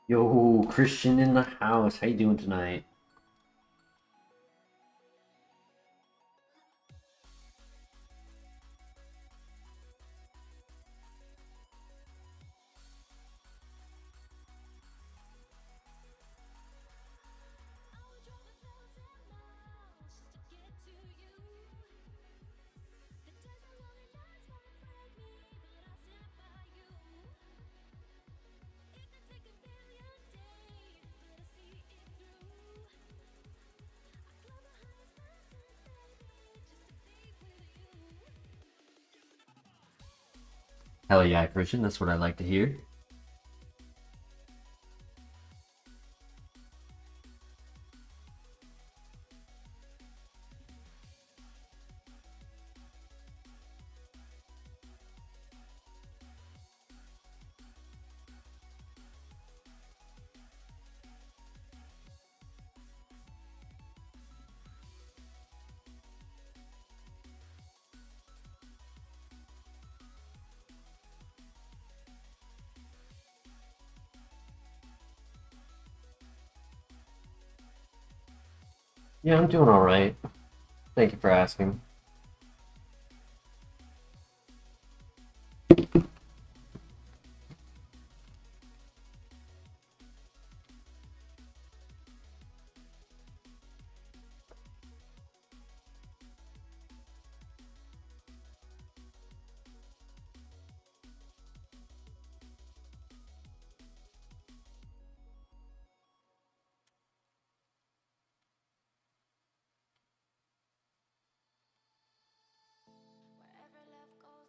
Yo, Christian in the house. How you doing tonight? Hell yeah, Christian. That's what I like to hear. Yeah, I'm doing all right. Thank you for asking.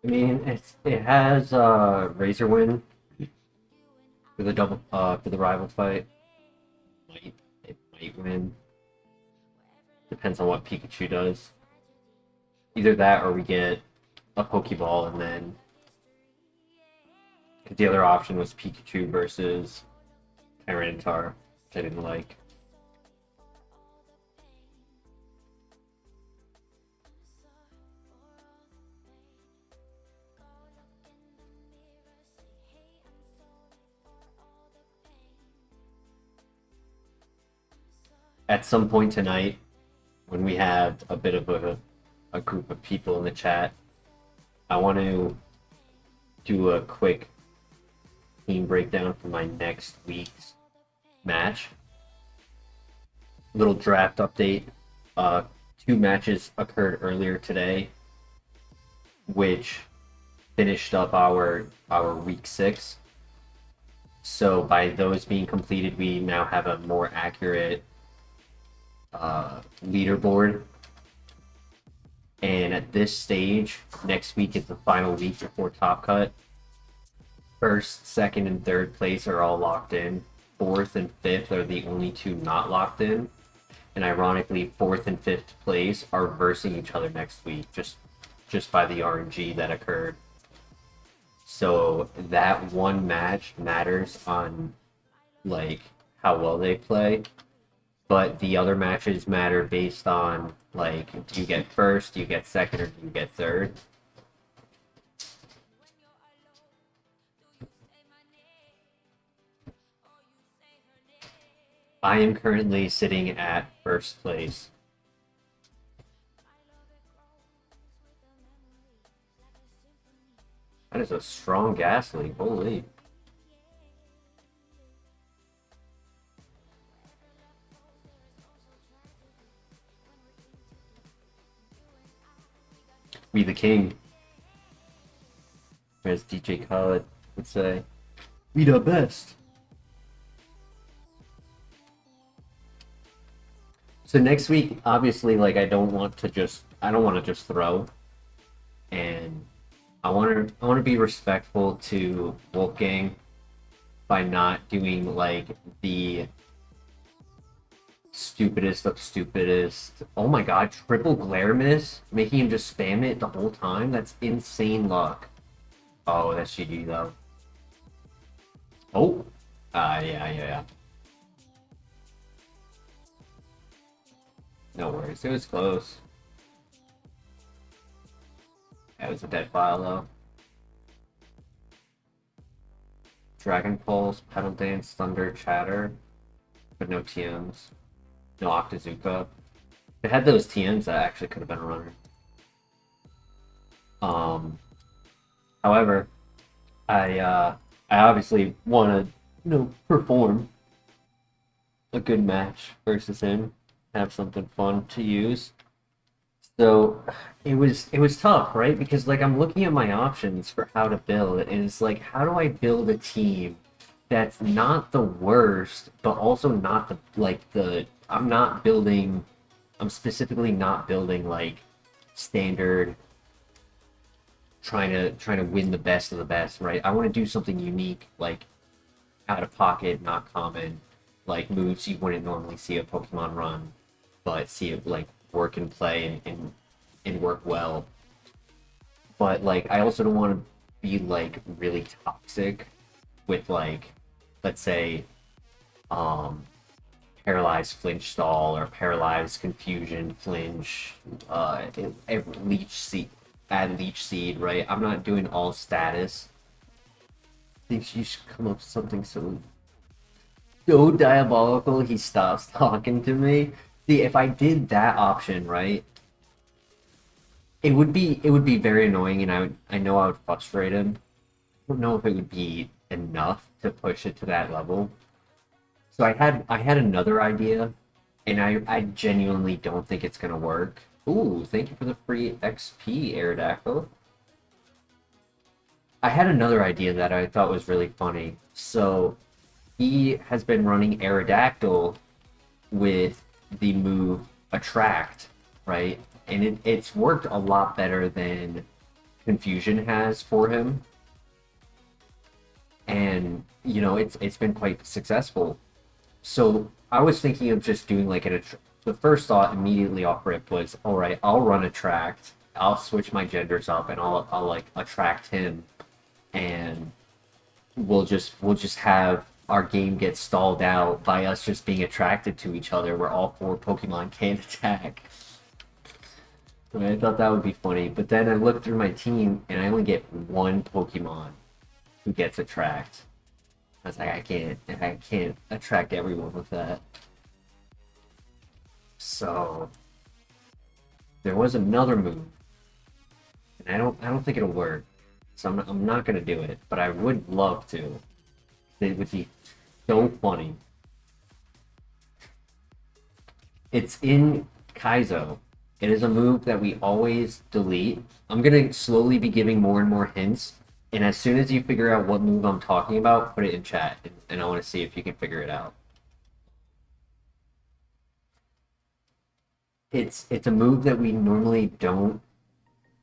I mean, it has Razor win for the for the rival fight. It might win. Depends on what Pikachu does. Either that or we get a Pokeball and then the other option was Pikachu versus Tyranitar, which I didn't like. At some point tonight, when we have a bit of a group of people in the chat, I want to do a quick team breakdown for my next week's match. Little draft update. Two matches occurred earlier today, which finished up our week 6. So by those being completed, we now have a more accurate leaderboard. And at this stage, next week is the final week before Top Cut. First, second, and third place are all locked in. Fourth and fifth are the only two not locked in. And ironically, fourth and fifth place are versing each other next week, just by the RNG that occurred. So that one match matters on like how well they play, but the other matches matter based on like, do you get first, do you get second, or do you get third? I am currently sitting at first place. That is a strong gas leak, holy. We the king. As DJ Khaled would say. We the best. So next week, obviously, like I don't want to just throw, and I want to be respectful to Wolfgang by not doing like the stupidest of stupidest. Oh my god, triple glare miss, making him just spam it the whole time. That's insane luck. Oh, that's GG though. Oh, yeah. No worries, it was close. That was a dead file though. Dragon Pulse, Petal Dance, Thunder, Chatter, but no TMs. No Octazooka. If it had those TMs, that actually could have been a runner. However, I obviously want to, perform a good match versus him, have something fun to use. So it was tough, right? Because like I'm looking at my options for how to build, and it's like, how do I build a team that's not the worst, but also not the I'm specifically not building like standard trying to win the best of the best, right? I want to do something unique, like out of pocket, not common, like moves you wouldn't normally see a Pokemon run, but see it like work and play and work well. But like I also don't want to be like really toxic with like, let's say, um paralyzed flinch stall or paralyzed confusion flinch, leech seed, add leech seed, right? I'm not doing all status. I think you should come up with something so diabolical he stops talking to me. See, if I did that option, right, it would be very annoying, and I know I would frustrate him. I don't know if it would be enough to push it to that level. So I had another idea, and I genuinely don't think it's gonna work. Ooh, thank you for the free XP, Aerodactyl. I had another idea that I thought was really funny. So he has been running Aerodactyl with the move Attract, right? And it's worked a lot better than Confusion has for him. And it's been quite successful. So I was thinking of just doing like the first thought immediately off rip was, all right, I'll run Attract, I'll switch my genders up, and I'll like attract him, and we'll just have our game get stalled out by us just being attracted to each other, where all four Pokemon can't attack. And I thought that would be funny, but then I looked through my team and I only get one Pokemon who gets attract. I was like, I can't attract everyone with that. So there was another move, and I don't think it'll work. So I'm not gonna do it, but I would love to. It would be so funny. It's in Kaizo. It is a move that we always delete. I'm gonna slowly be giving more and more hints, and as soon as you figure out what move I'm talking about, put it in chat, and I want to see if you can figure it out. It's a move that we normally don't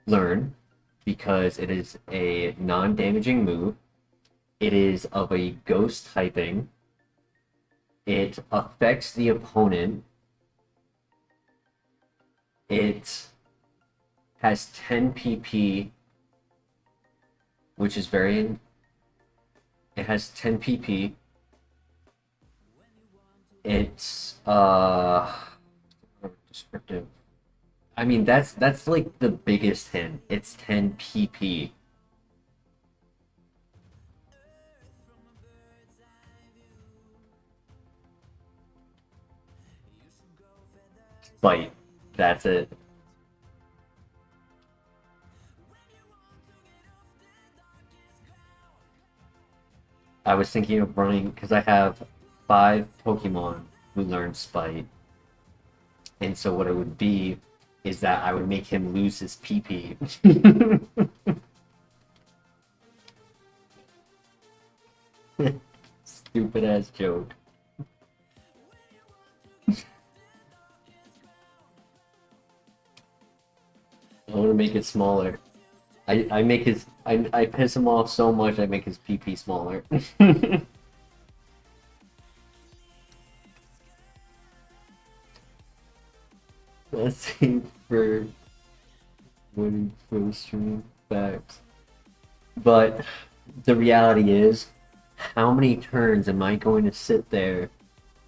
learn because it is a non-damaging move. It is of a ghost typing. It affects the opponent. It has 10 PP, which is very... It has 10 PP. It's descriptive. I mean, that's like the biggest hint. It's 10 PP. Bite. That's it. I was thinking of running because I have 5 Pokemon who learn Spite. And so what it would be is that I would make him lose his PP. Stupid ass joke. I want to make it smaller. I make his I piss him off so much I make his PP smaller. Let's see for winning for stream facts. But the reality is, how many turns am I going to sit there,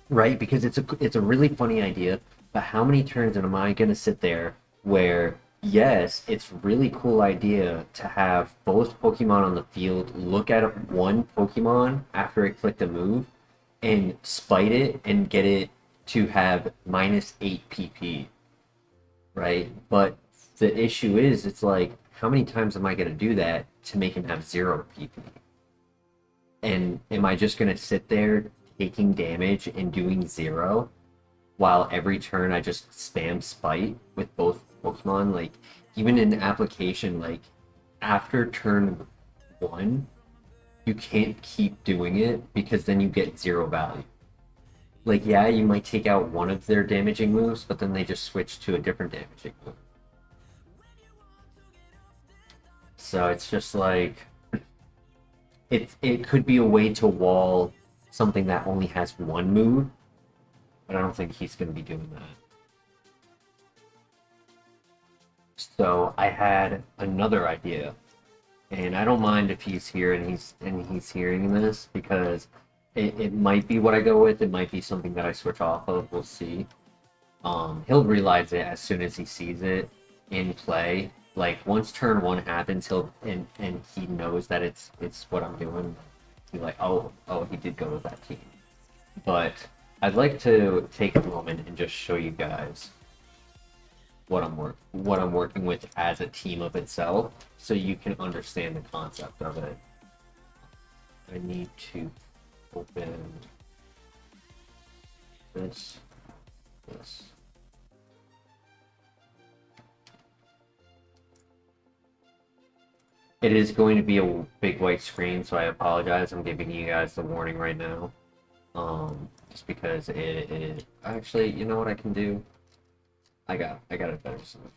right? Because it's a really funny idea, but how many turns am I going to sit there where yes, it's really cool idea to have both Pokemon on the field look at one Pokemon after it clicked a move and spite it and get it to have -8 PP, right? But the issue is, it's like, how many times am I going to do that to make him have 0 PP? And am I just going to sit there taking damage and doing 0 while every turn I just spam spite with both Pokemon? Like, even in application, like, after turn 1, you can't keep doing it because then you get 0 value. Like, yeah, you might take out one of their damaging moves, but then they just switch to a different damaging move. So it's just like, it could be a way to wall something that only has one move, but I don't think he's going to be doing that. So I had another idea, and I don't mind if he's here and he's hearing this, because it might be what I go with. It might be something that I switch off of. We'll see. He'll realize it as soon as he sees it in play. Like, once turn 1 happens, and he knows that it's what I'm doing. He's like, oh, he did go with that team. But I'd like to take a moment and just show you guys what I'm working with as a team of itself, so you can understand the concept of it. I need to open this. It is going to be a big white screen, so I apologize. I'm giving you guys the warning right now. Just because it actually, you know what I can do? I got a better solution.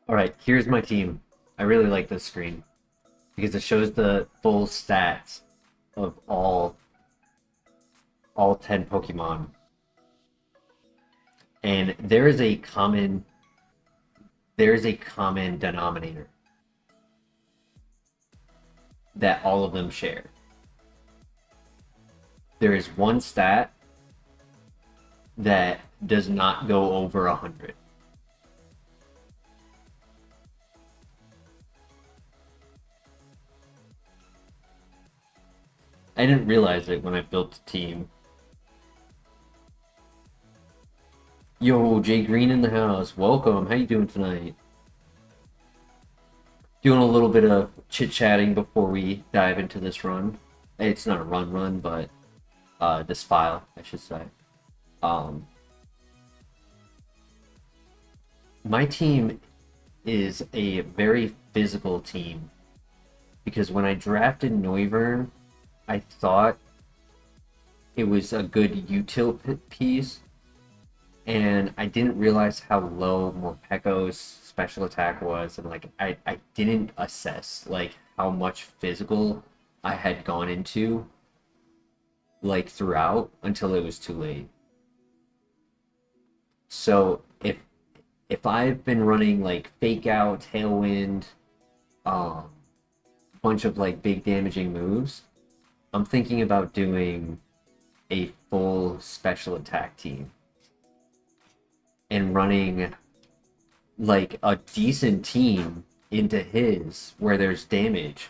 Alright, here's my team. I really like this screen because it shows the full stats of all 10 Pokemon. And there is a common denominator that all of them share. There is one stat that does not go over 100. I didn't realize it when I built the team. Yo, Jay Green in the house. Welcome. How you doing tonight? Doing a little bit of chit-chatting before we dive into this run. It's not a run, but this file, I should say. My team is a very physical team because when I drafted Noivern, I thought it was a good util piece, and I didn't realize how low Morpeko's special attack was, and like I didn't assess like how much physical I had gone into like throughout until it was too late. So if I've been running like Fake Out, Tailwind, bunch of like big damaging moves, I'm thinking about doing a full special attack team and running like a decent team into his where there's damage,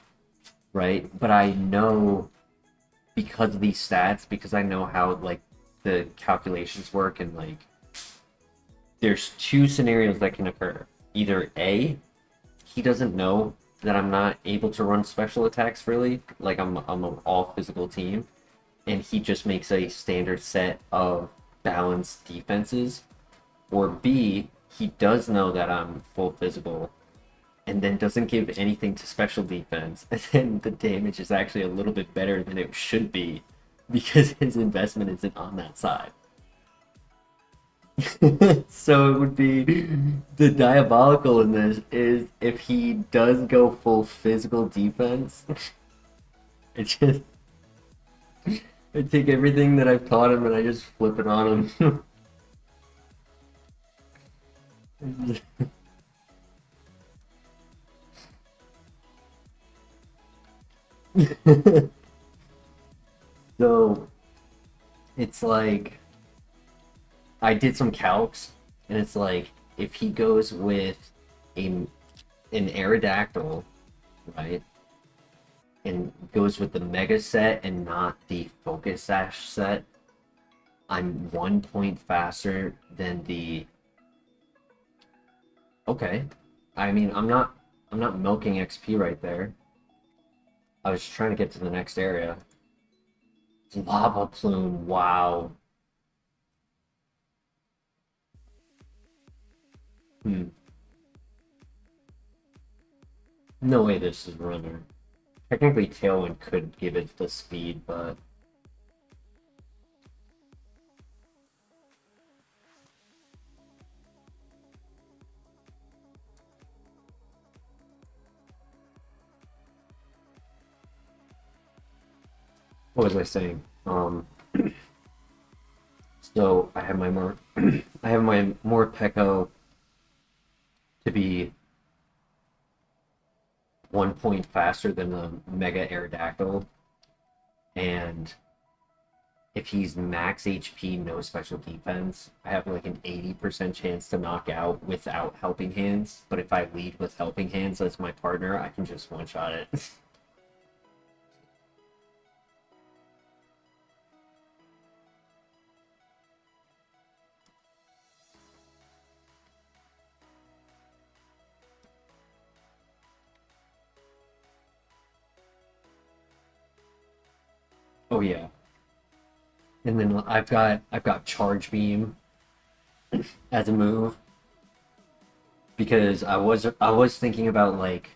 right? But I know, because of these stats, because I know how like the calculations work, and like there's two scenarios that can occur. Either A, he doesn't know that I'm not able to run special attacks really, like I'm an all physical team, and he just makes a standard set of balanced defenses, or B, he does know that I'm full physical and then doesn't give anything to special defense, and then the damage is actually a little bit better than it should be because his investment isn't on that side. So it would be the diabolical in this is if he does go full physical defense, it just I take everything that I've taught him and I just flip it on him. So it's like I did some calcs, and it's like if he goes with a an Aerodactyl, right, and goes with the Mega set and not the Focus Sash set, I'm 1 point faster than the. Okay, I mean I'm not milking XP right there. I was trying to get to the next area. Lava Plume, wow. Hmm. No way this is runner. Technically, Tailwind could give it the speed, but what was I saying? So I have my more, I have my Morpeko to be 1 point faster than the Mega Aerodactyl, and if he's max HP, no special defense, I have like an 80% chance to knock out without helping hands. But if I lead with helping hands as my partner, I can just one-shot it. Oh yeah. And then I've got Charge Beam as a move because I was thinking about like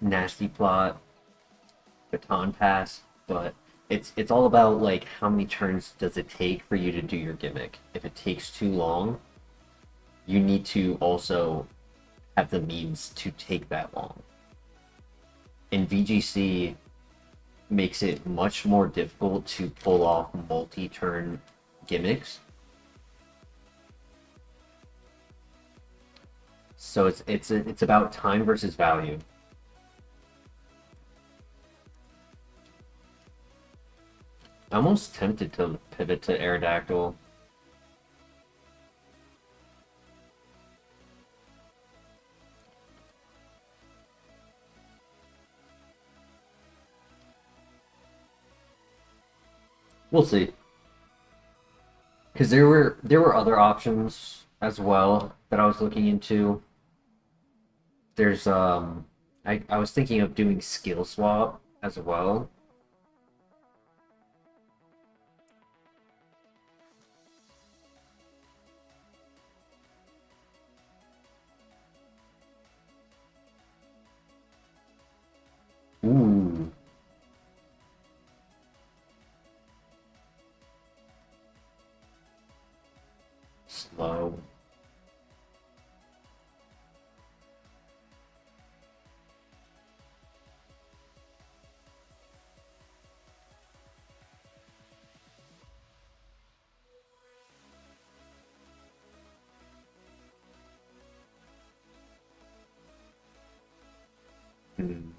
Nasty Plot, Baton Pass, but it's all about like how many turns does it take for you to do your gimmick. If it takes too long, you need to also have the means to take that long. And VGC makes it much more difficult to pull off multi-turn gimmicks. So it's about time versus value. I'm almost tempted to pivot to Aerodactyl. We'll see. Because there were other options as well that I was looking into. There's I was thinking of doing skill swap as well. Ooh. Slow. Hmm.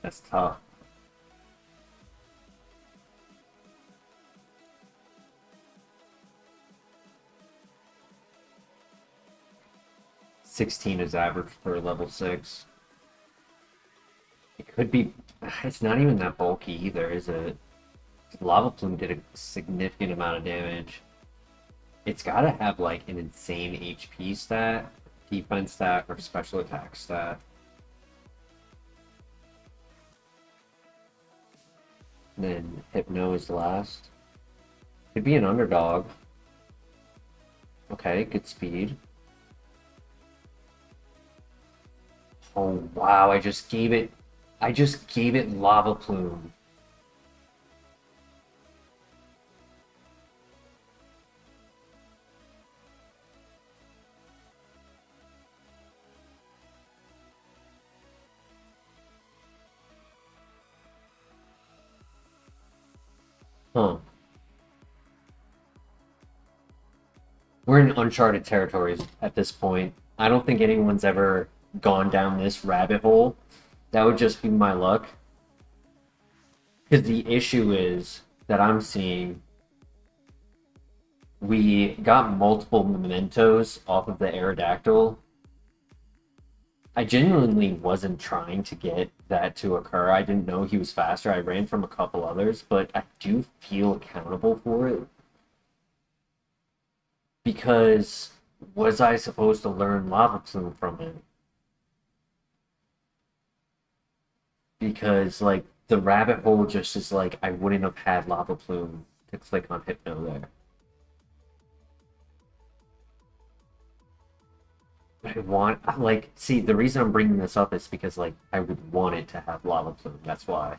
That's tough. 16 is average for level 6. It could be. It's not even that bulky either, is it? Lava Plume did a significant amount of damage. It's gotta have like an insane HP stat, defense stat, or special attack stat. And then Hypno is last. Could be an underdog. Okay, good speed. Oh wow, I just gave it Lava Plume. Huh. We're in uncharted territories at this point. I don't think anyone's ever gone down this rabbit hole. That would just be my luck. Because the issue is that I'm seeing we got multiple mementos off of the Aerodactyl. I genuinely wasn't trying to get that to occur. I didn't know he was faster. I ran from a couple others, but I do feel accountable for it. Because was I supposed to learn Lava Plume from him? Because like the rabbit hole just is like I wouldn't have had Lava Plume to click on Hypno there. But I want like see the reason I'm bringing this up is because like I would want it to have Lava Plume. That's why.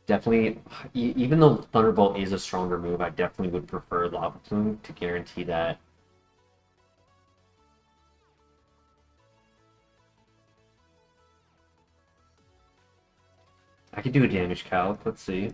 Definitely, even though Thunderbolt is a stronger move, I definitely would prefer Lava Plume to guarantee that. I could do a damage calc. Let's see.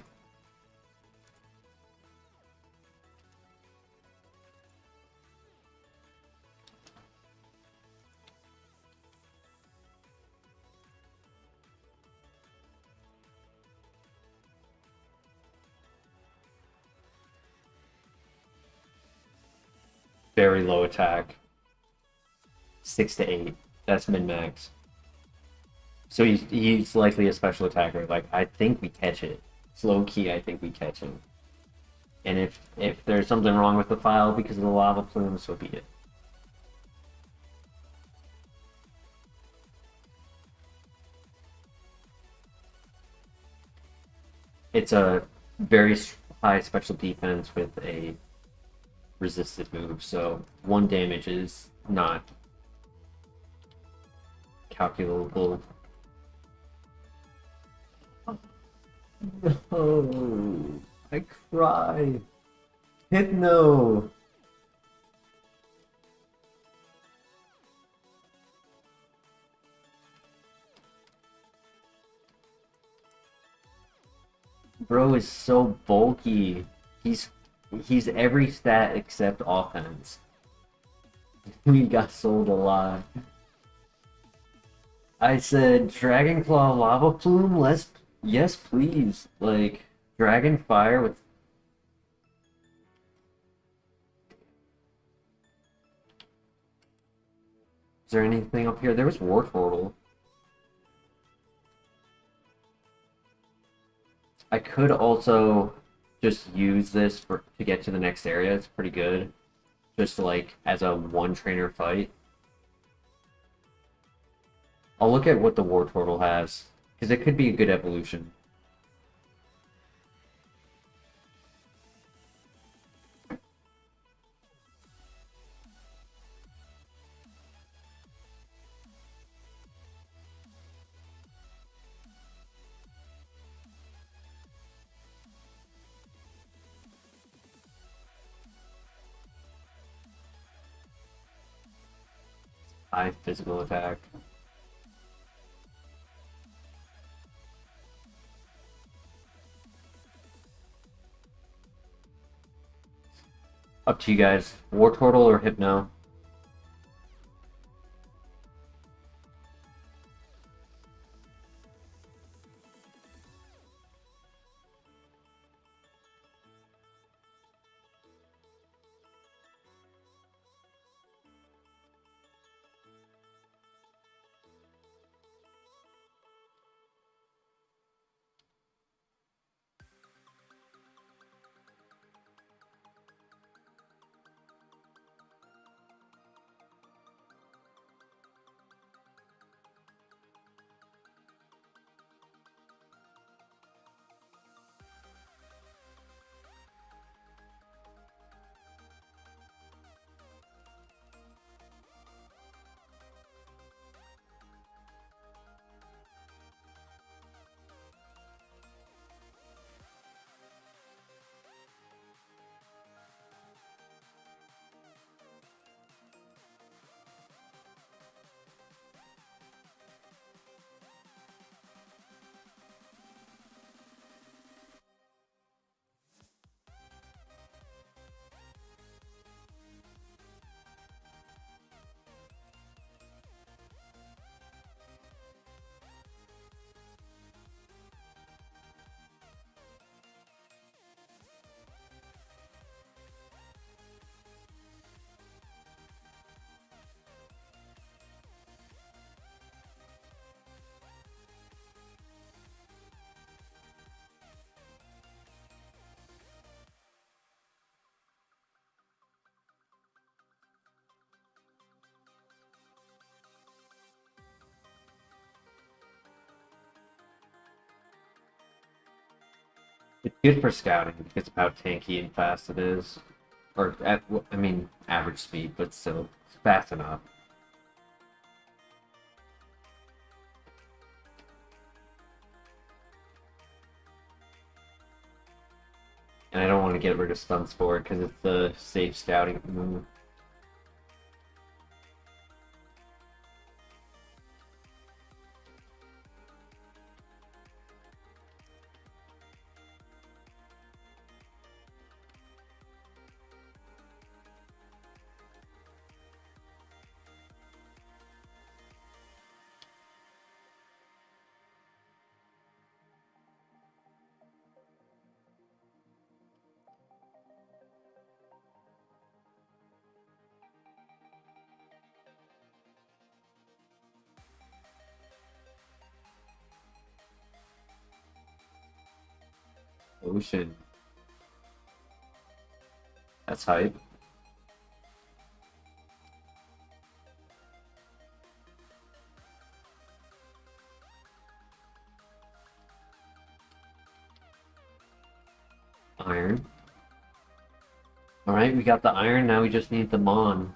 Very low attack. 6 to 8. That's min max. So he's likely a special attacker. Like I think we catch it. It's low key. I think we catch him. And if there's something wrong with the file because of the lava plume, so be it. It's a very high special defense with a resisted move, so 1 damage is not calculable. No, I cry. Hypno. Bro is so bulky. He's every stat except offense. We got sold a lot. I said Dragon Claw Lava Plume, yes please. Like Dragon Fire with is there anything up here? There was War Turtle. I could also just use this to get to the next area. It's pretty good. Just like as a one trainer fight. I'll look at what the War Turtle has, because it could be a good evolution. High physical attack. Up to you guys. War Turtle or Hypno? It's good for scouting because of how tanky and fast it is. Or, I mean, average speed, but still fast enough. And I don't want to get rid of Stun Spore because it's the safe scouting move. Ocean. That's hype. Iron. Alright, we got the iron, now we just need the Mon.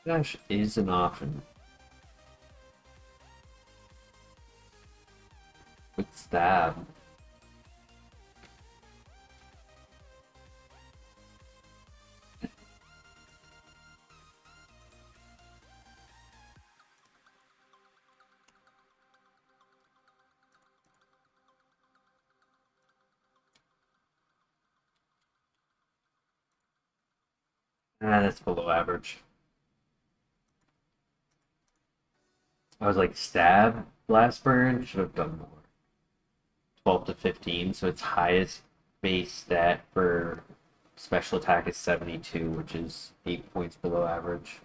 Dash is an option. With stab. Ah, that's below average. I was like, stab, blast burn, should have done more. 12 to 15, so its highest base stat for special attack is 72, which is 8 points below average.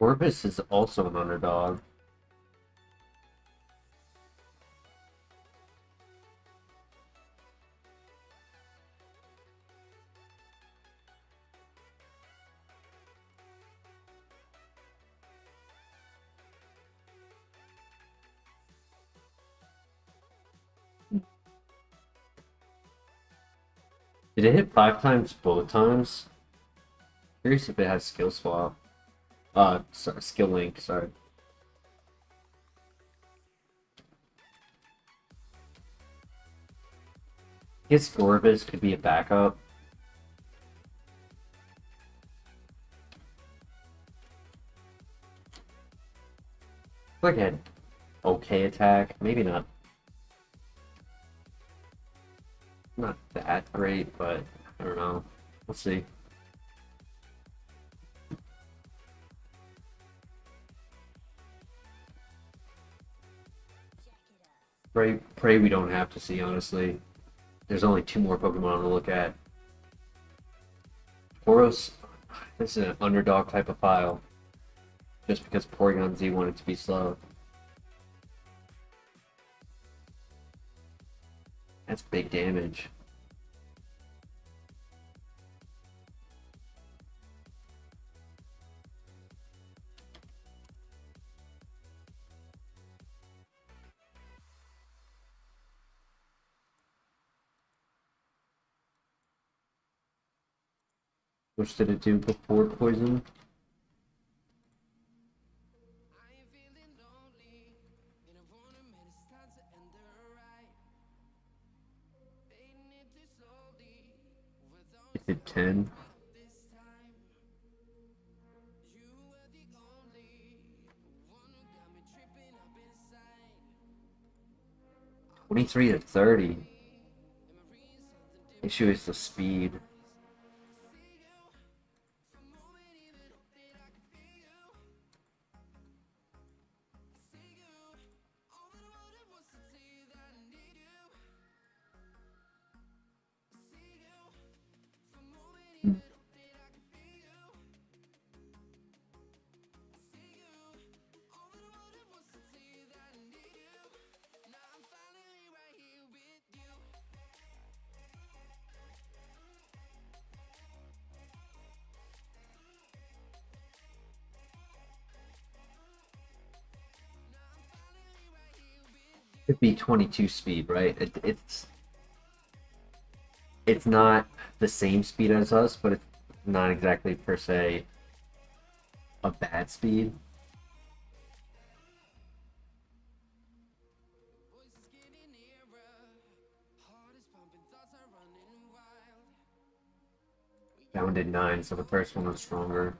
Corvus is also an underdog. Did it hit 5 times both times? Curious if it has skill swap. Sorry, skill link, sorry. I guess Gorbis could be a backup. Like an okay attack, maybe not. Not that great, but I don't know. We'll see. Pray we don't have to see, honestly. There's only 2 more Pokemon to look at. Tauros, this is an underdog type of file. Just because Porygon Z wanted to be slow. That's big damage. Which did it do before poison? It did 10. (23 to 30). Issue is the speed. Could be 22 speed, right? It's not the same speed as us, but it's not exactly per se a bad speed. That one did 9, so the first one was stronger.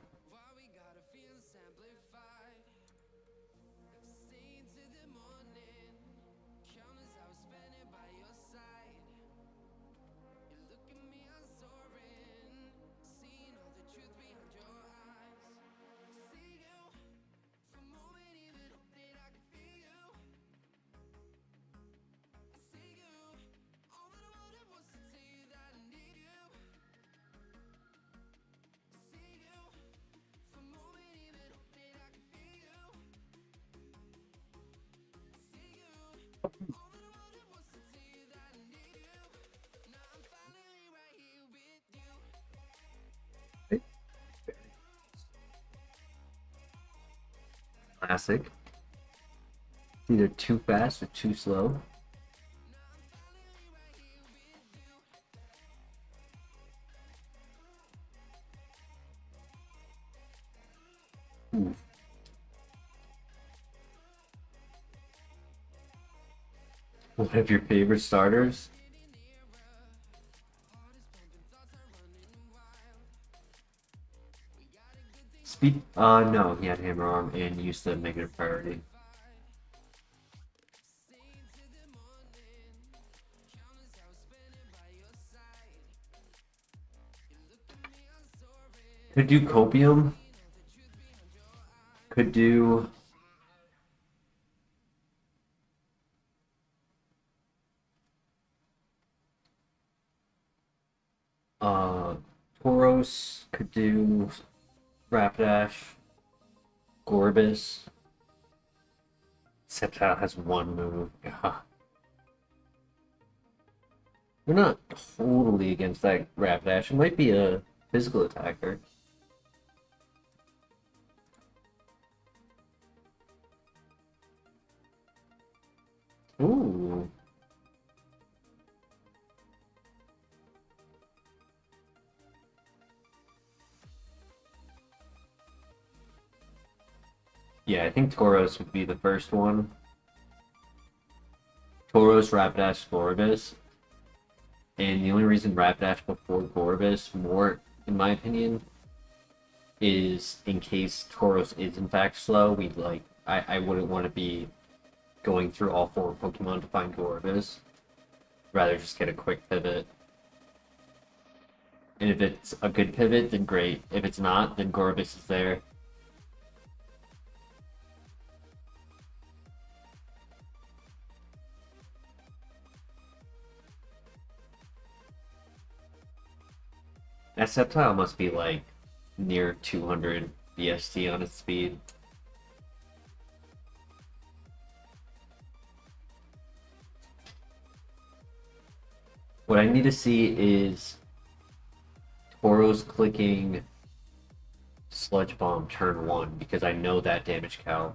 Classic. Either too fast or too slow. Oof. One of your favorite starters? Speed? No, he had Hammer Arm and used the negative priority. Could do Copium. Could do... Tauros. Could do Rapidash. Gorbis. Sceptile has 1 move. Ugh. We're not totally against that Rapidash. It might be a physical attacker. Ooh. Yeah, I think Tauros would be the first one. Tauros, Rapidash, Gorbis. And the only reason Rapidash before Gorbis, more, in my opinion, is in case Tauros is in fact slow, we'd like, I wouldn't want to be going through all 4 Pokemon to find Gorbis. rather just get a quick pivot. And if it's a good pivot, then great. If it's not, then Gorbis is there. That Sceptile must be like near 200 BST on its speed. What I need to see is Tauros clicking Sludge Bomb turn 1 because I know that damage count.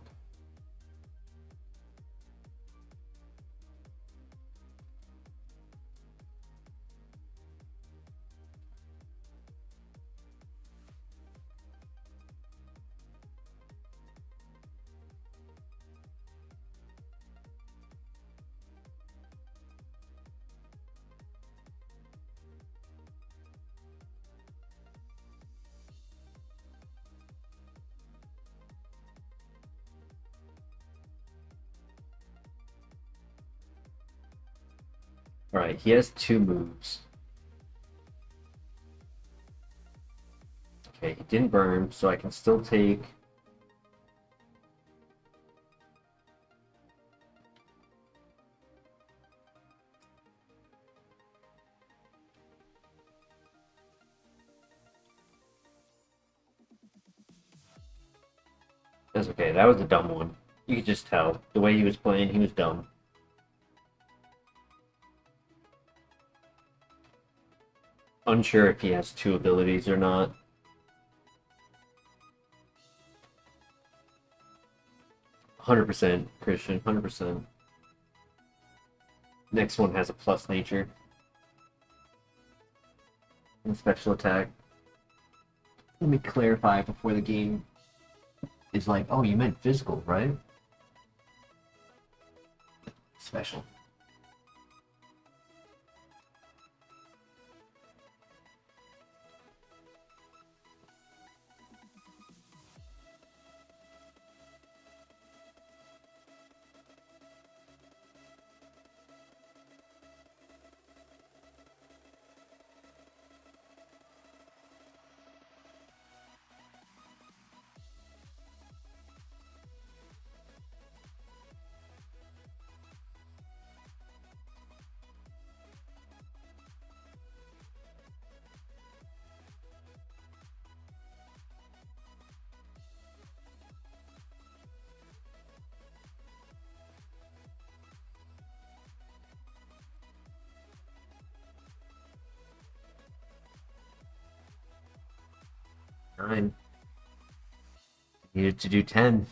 Alright, he has 2 moves. Okay, he didn't burn, so I can still take... That's okay, that was a dumb one. You could just tell. The way he was playing, he was dumb. Unsure if he has 2 abilities or not. %, Christian, 100%. Next one has a plus nature. And special attack. Let me clarify before the game is like, oh, you meant physical, right? Special. Nine. Needed to do 10.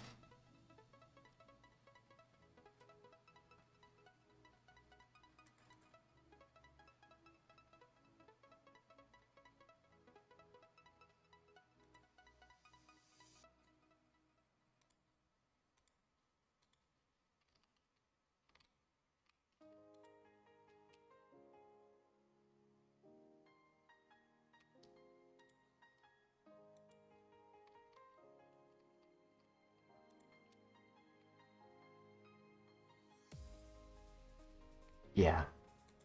Yeah,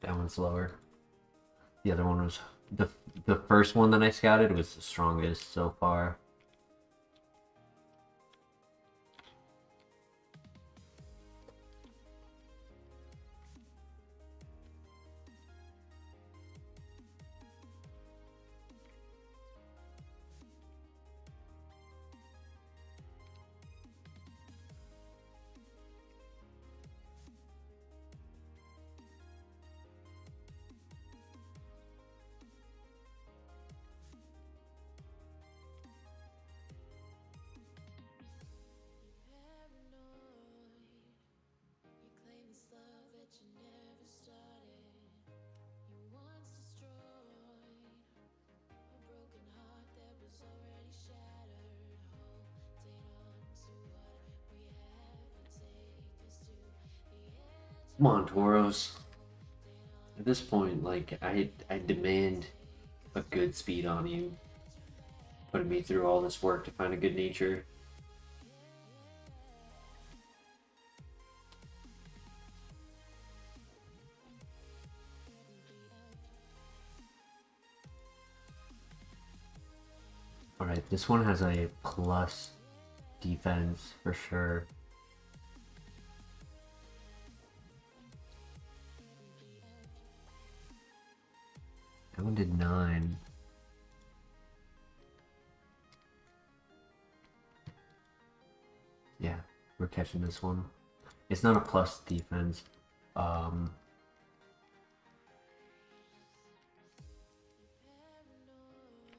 that one's lower. The other one was the first one that I scouted was the strongest so far. Come on, Tauros. At this point, like, I demand a good speed on you. Putting me through all this work to find a good nature. Alright, this one has a plus defense for sure. That one did 9. Yeah, we're catching this one. It's not a plus defense.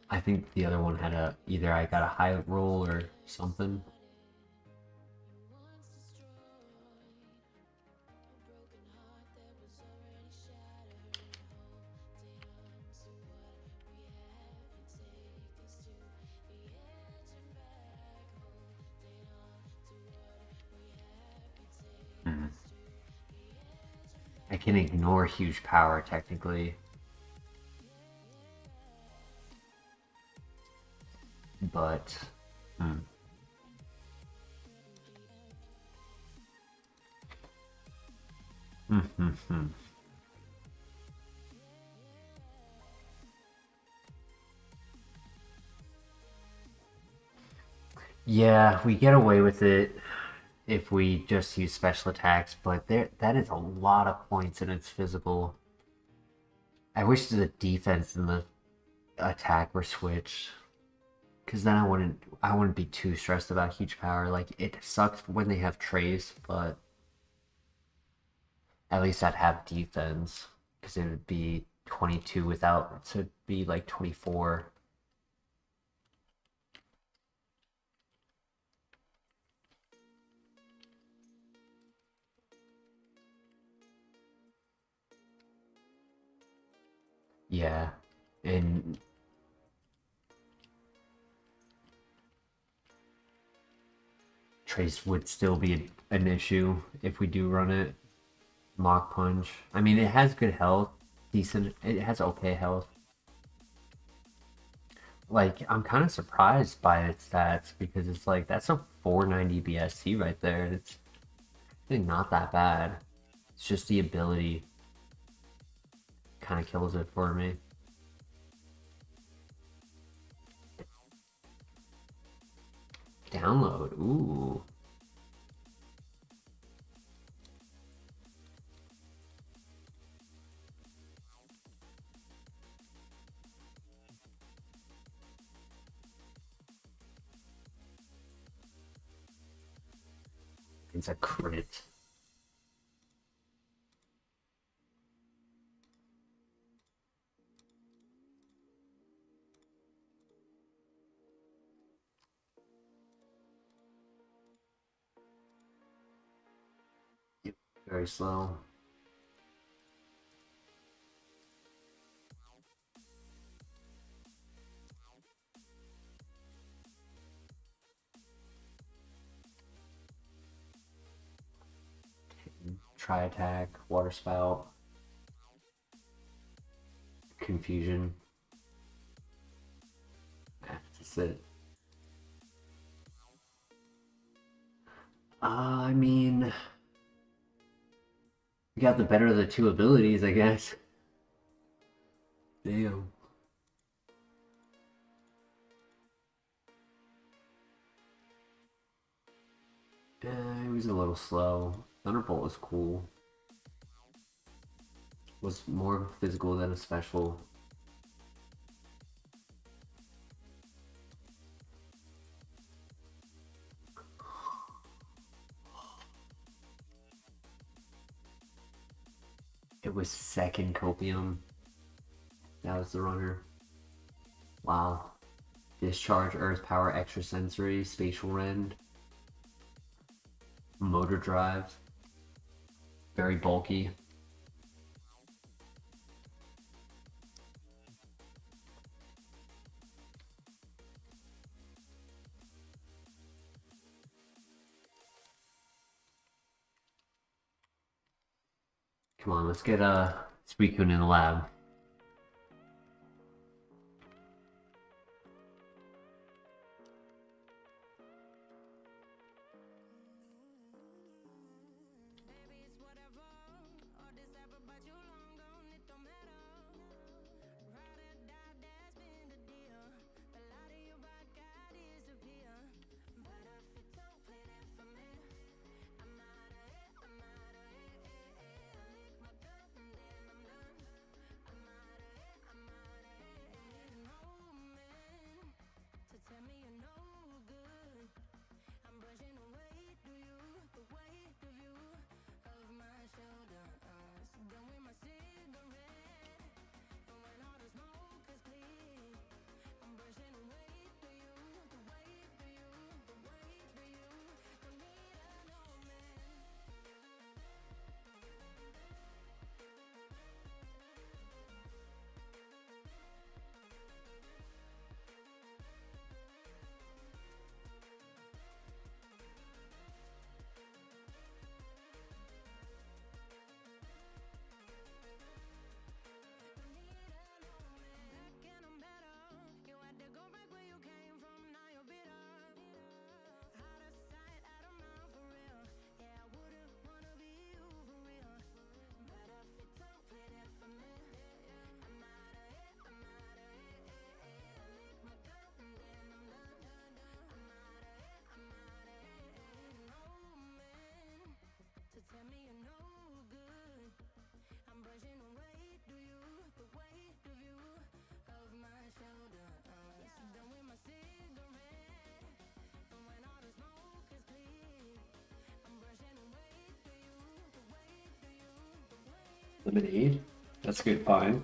I think the other one had a either I got a high roll or something. I can ignore huge power technically. But yeah, we get away with it if we just use special attacks, but that is a lot of points and it's physical. I wish the defense and the attack were switched, because then I wouldn't be too stressed about huge power. Like, it sucks when they have trace, but at least I'd have defense, because it would be 22 without, so it'd be like 24. Yeah, and trace would still be an issue if we do run it. Mock punch. I mean, it has good health, decent. It has okay health. Like, I'm kind of surprised by its stats because it's like that's a 490 BSC right there. It's really not that bad. It's just the ability kind of kills it for me. Download. Ooh. It's a crit. Yep, very slow. Try attack, water spout, confusion. That's it. I mean, we got the better of the two abilities, I guess. Damn. It was a little slow. Thunderbolt was cool. Was more physical than a special. It was second copium. That was the runner. Wow. Discharge, earth power, extrasensory, spatial rend, motor drive. Very bulky. Come on, let's get Suicune in the lab. Lemonade? That's a good find.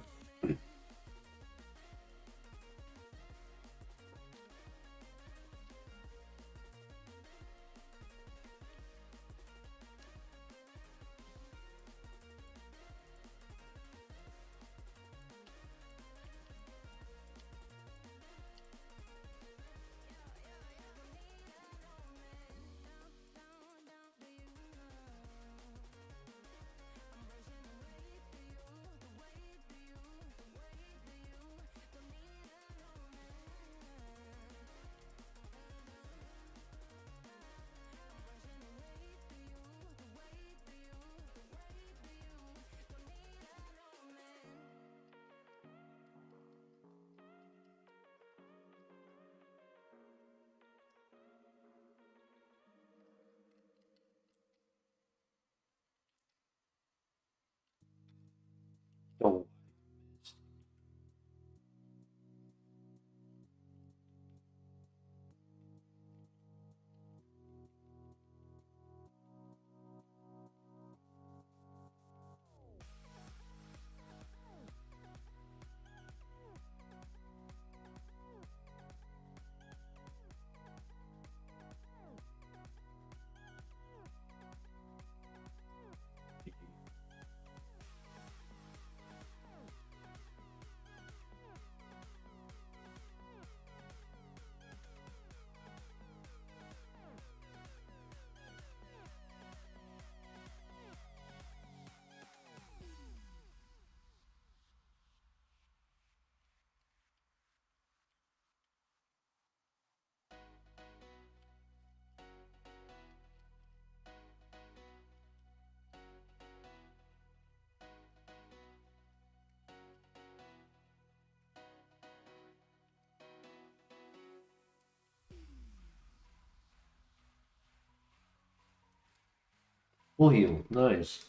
Oh. Full heal, nice.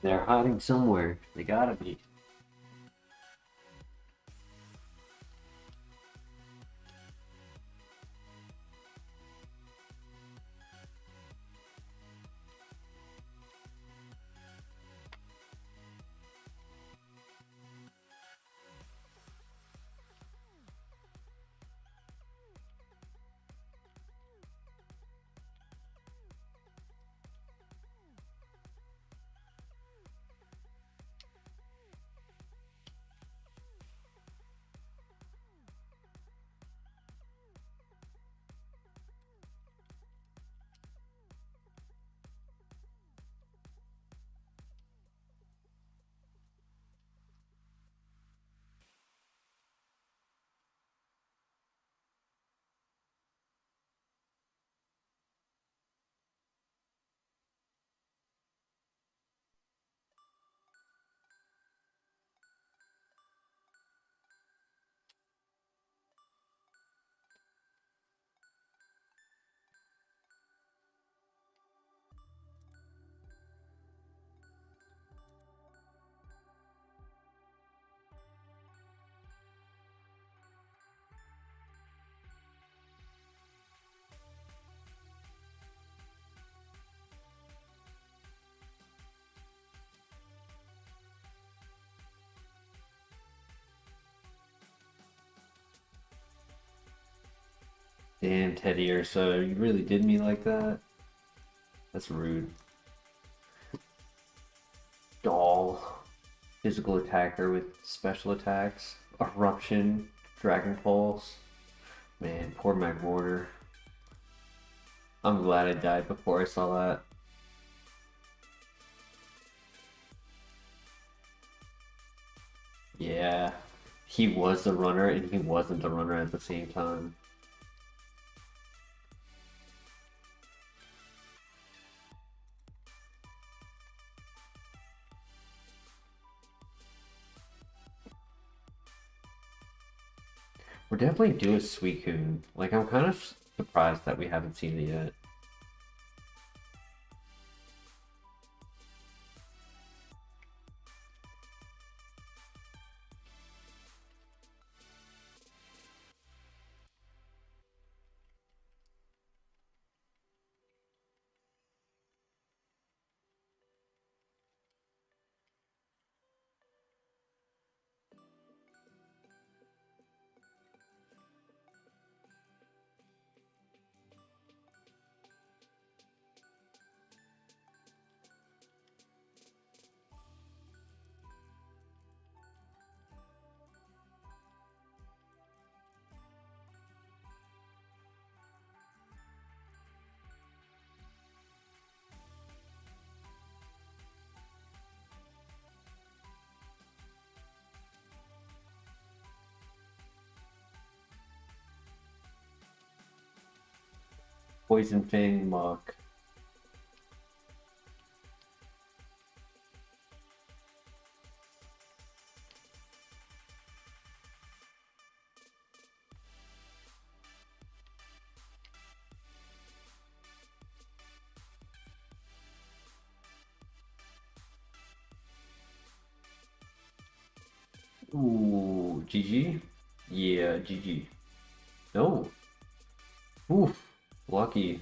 They're hiding somewhere. They gotta be. Damn, Teddy Ursa, you really did me like that? That's rude. Doll. Physical attacker with special attacks. Eruption. Dragon Pulse. Man, poor McWarner. I'm glad I died before I saw that. Yeah. He was the runner and he wasn't the runner at the same time. We're definitely due a Suicune. Like, I'm kind of surprised that we haven't seen it yet. Poison Fang, Muck. Ooh, GG? Yeah, GG. No. Oof, lucky.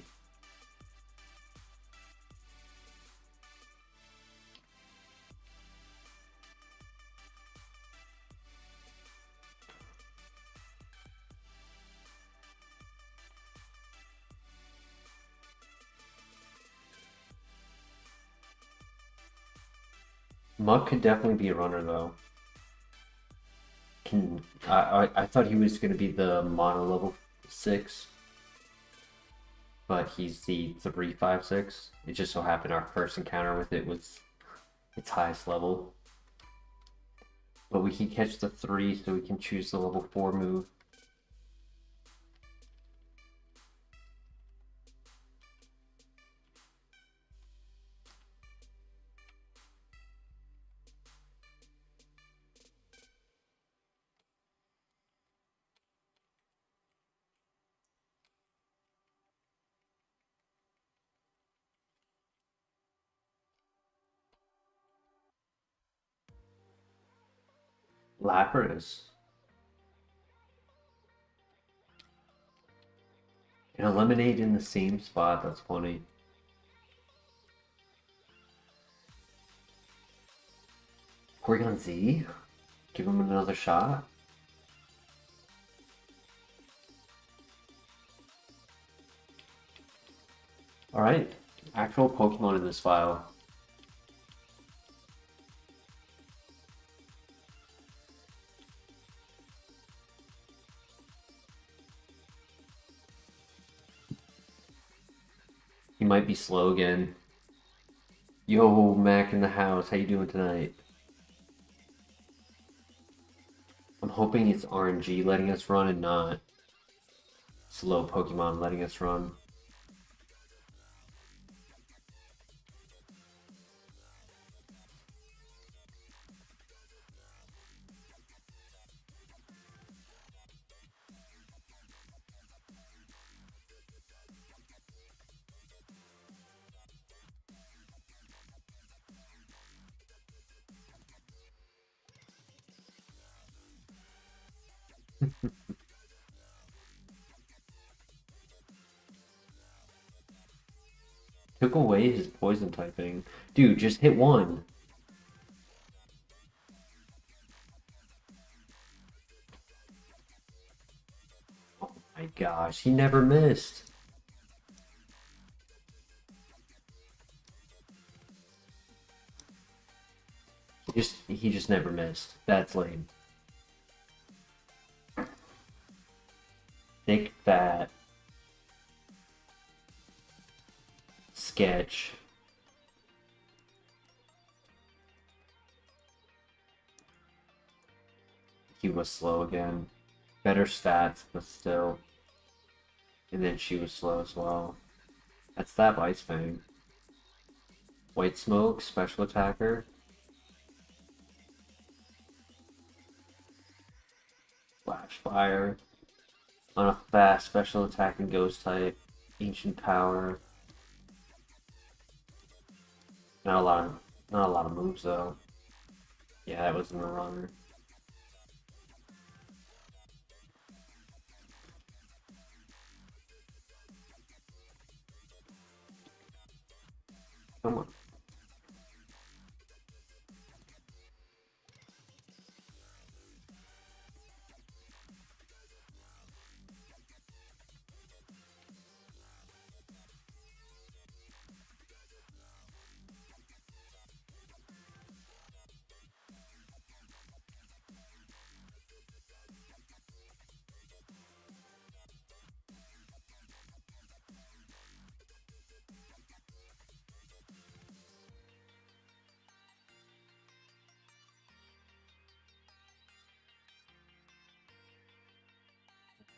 Muck could definitely be a runner though. I thought he was gonna be the mono level 6, but he's the 3-5-6. It just so happened our first encounter with it was its highest level. But we can catch the 3, so we can choose the level 4 move. Lapras. And eliminate in the same spot, that's funny. Porygon Z? Give him another shot? Alright, actual Pokemon in this file. He might be slow again. Yo, Mac in the house, how you doing tonight? I'm hoping it's RNG letting us run and not slow Pokemon letting us run. Took away his poison typing. Dude, just hit one. Oh my gosh, he never missed. He just never missed. That's lame. Thick fat sketch. He was slow again. Better stats, but still. And then she was slow as well. That's that Ice Fang. White Smoke, special attacker. Flash Fire. On a fast special attack and ghost type. Ancient Power. Not a lot of moves though. Yeah, that wasn't a runner. Come on.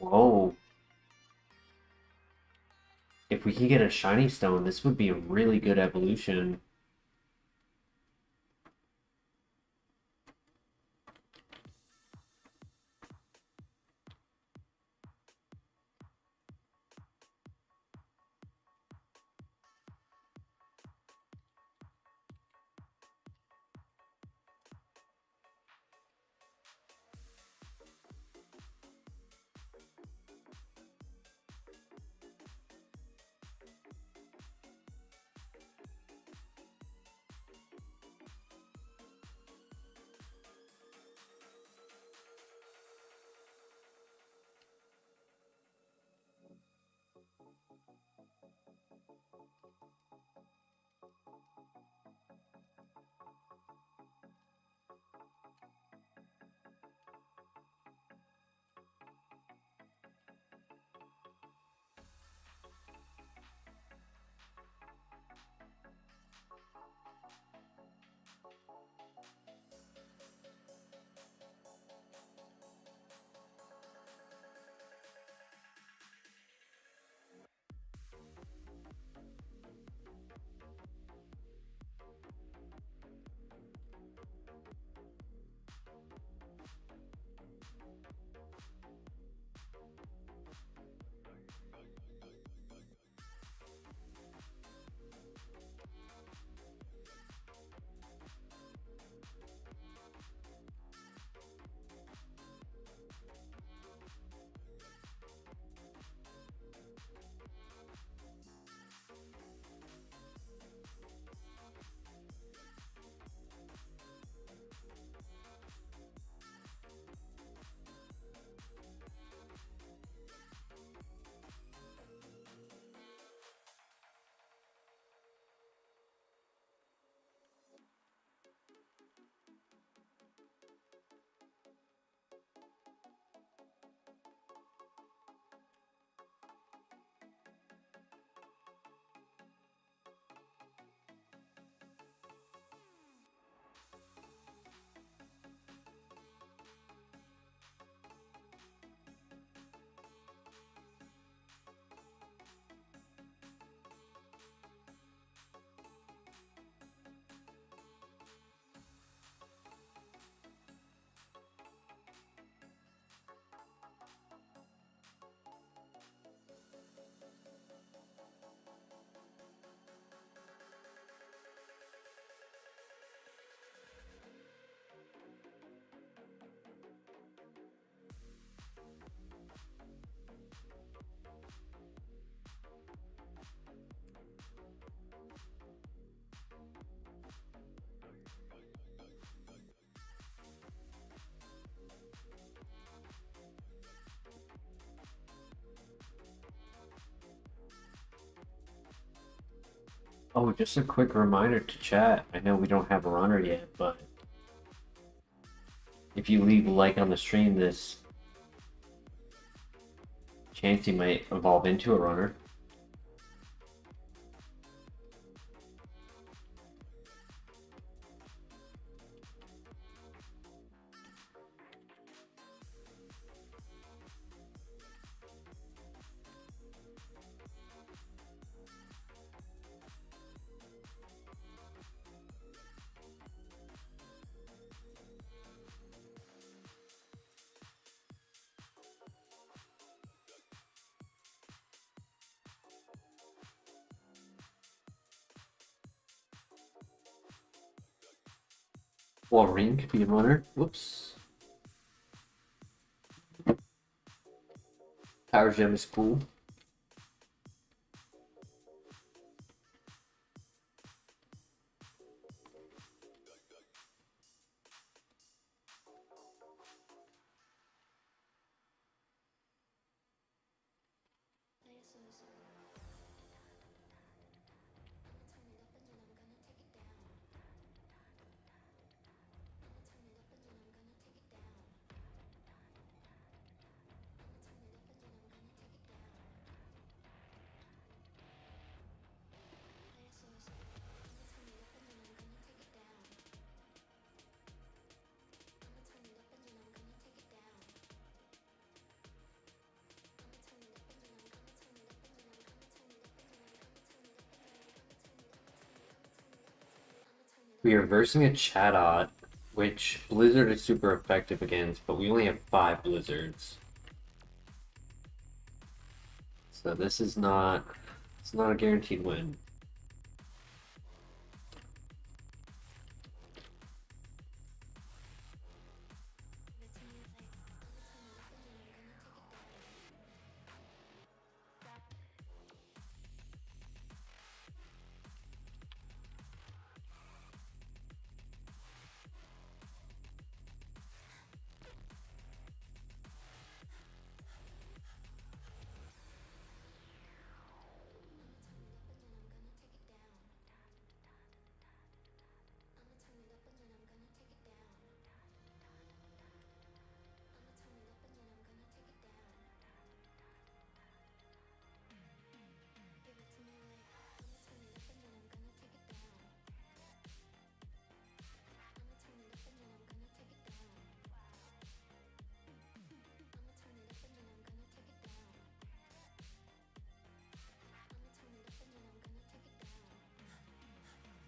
Whoa. If we can get a shiny stone, this would be a really good evolution. Oh, just a quick reminder to chat. I know we don't have a runner yet, but if you leave a like on the stream, this chance you might evolve into a runner. Wolverine could be a runner. Whoops. Power Gem is cool. We are versing a Chatot, which Blizzard is super effective against, but we only have 5 Blizzards. So this is not, it's not a guaranteed win.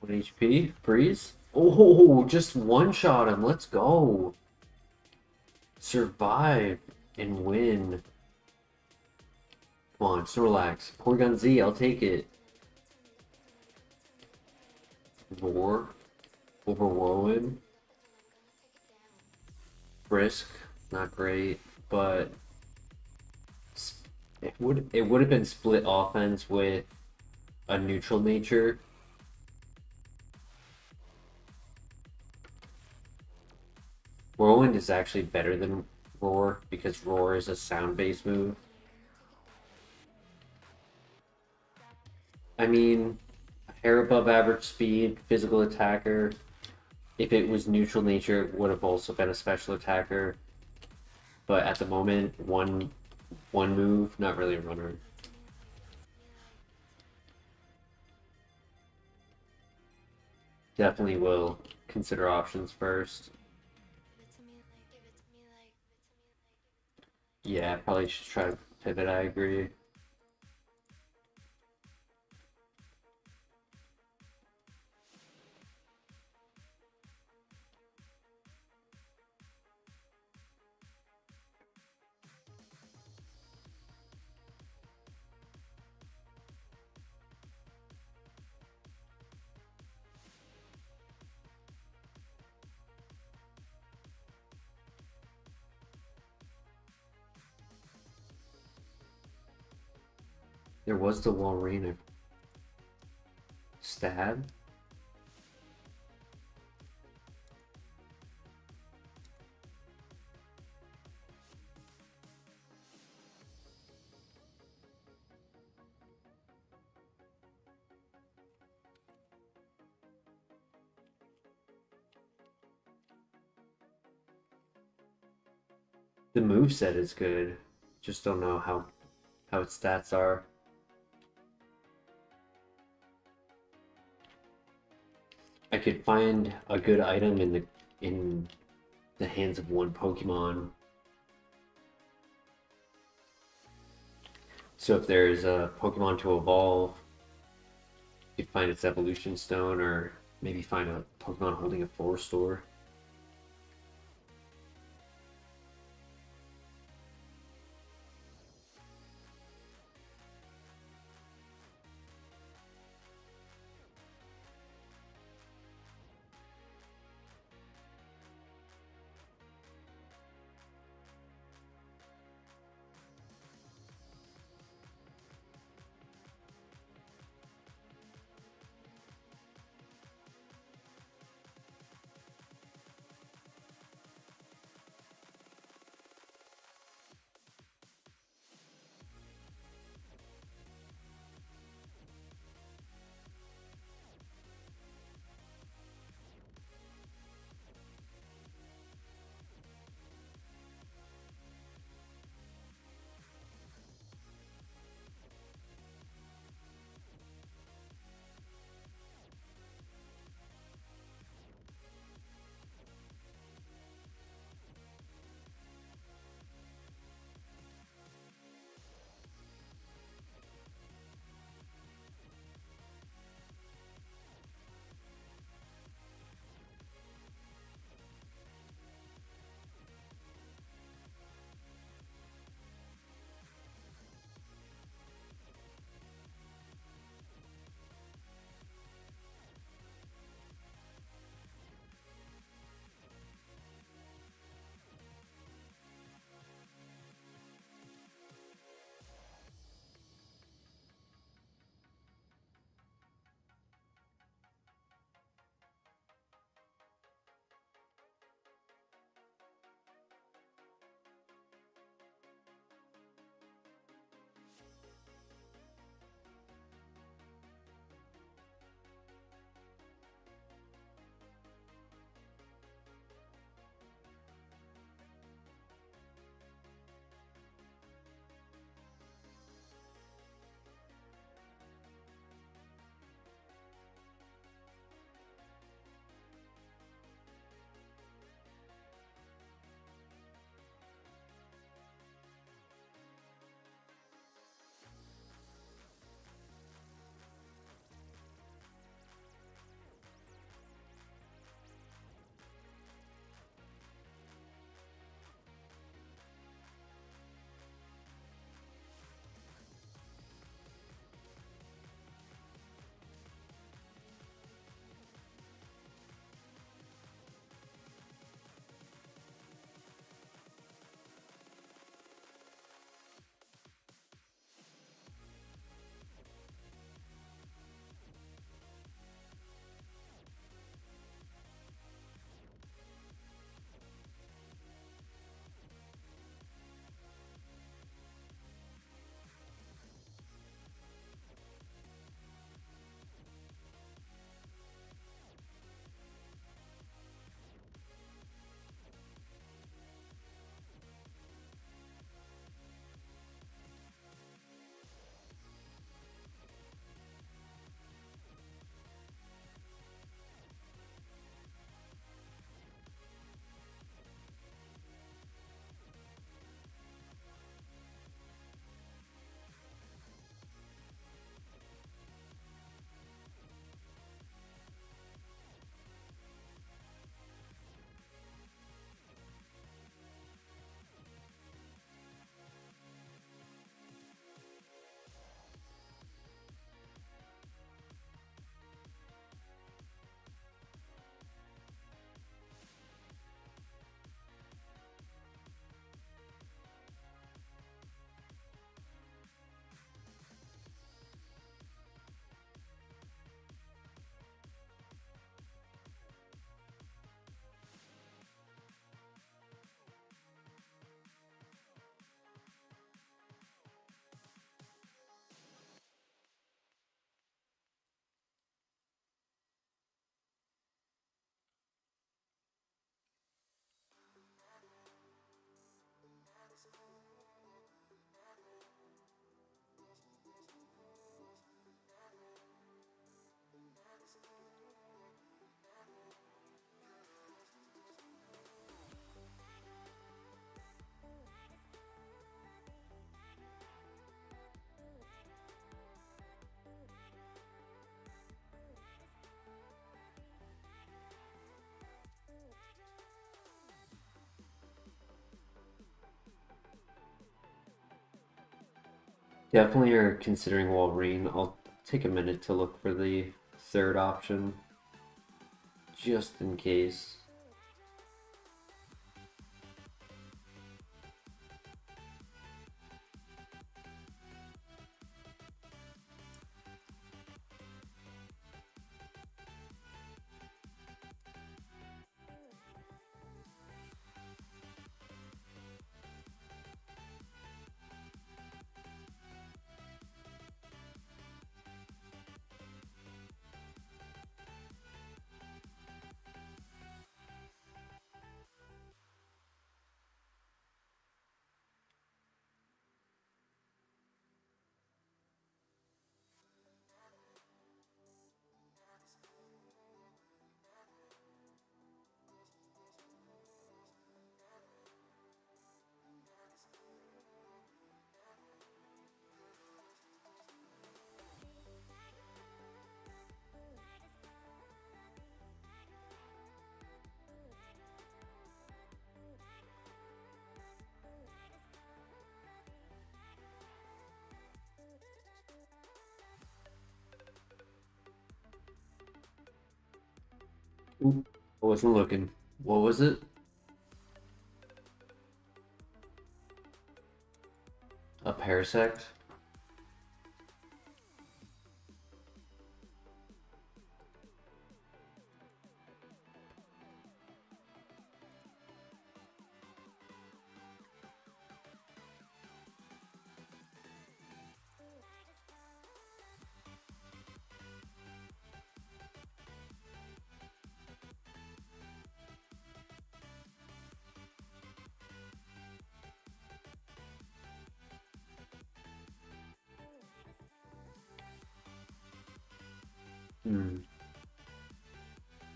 One HP, freeze. Oh, just one shot him. Let's go. Survive and win. Come on, just relax. Porygon Z, I'll take it. Roar over Whirlwind. Brisk, not great, but it would have been split offense with a neutral nature. Whirlwind is actually better than Roar because Roar is a sound-based move. I mean, a hair above average speed, physical attacker. If it was neutral nature, it would have also been a special attacker. But at the moment, one move, not really a runner. Definitely will consider options first. Yeah, probably should try to pivot, I agree. There was the Walrena. Stab? The moveset is good. Just don't know how its stats are. I could find a good item in the hands of one Pokemon. So if there's a Pokemon to evolve, you could find its evolution stone, or maybe find a Pokemon holding a forest ore. Definitely are considering Wolverine. I'll take a minute to look for the third option, just in case. Oop, I wasn't looking. What was it? A parasect? Hmm.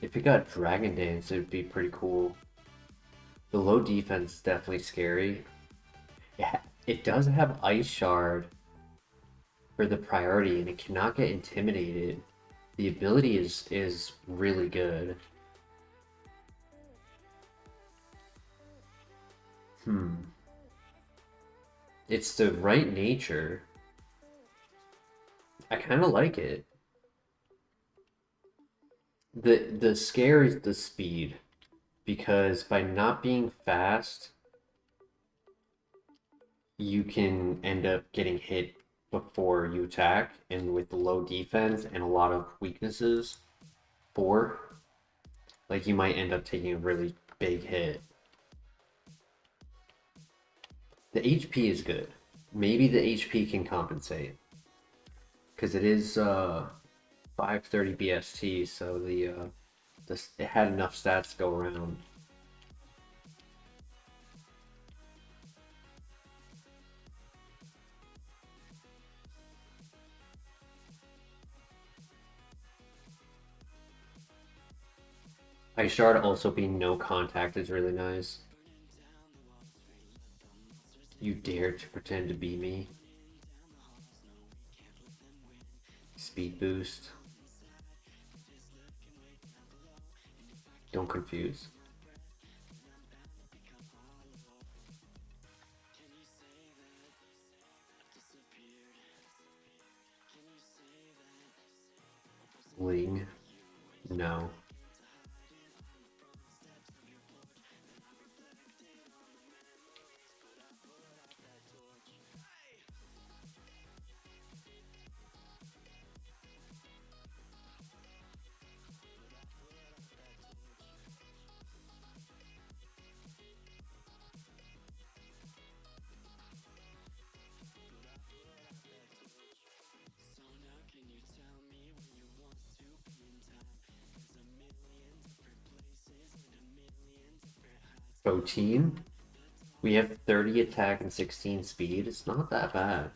If it got Dragon Dance, it would be pretty cool. The low defense is definitely scary. It does have Ice Shard for the priority, and it cannot get intimidated. The ability is really good. Hmm. It's the right nature. I kind of like it. The scare is the speed, because by not being fast, you can end up getting hit before you attack, and with low defense and a lot of weaknesses, four, like you might end up taking a really big hit. The HP is good. Maybe the HP can compensate, because it is 530 BST, so it had enough stats to go around. Ice Shard also being no contact is really nice. You dare to pretend to be me? Speed boost. Don't confuse. Ling. No. Protein. We have 30 attack and 16 speed. It's not that bad.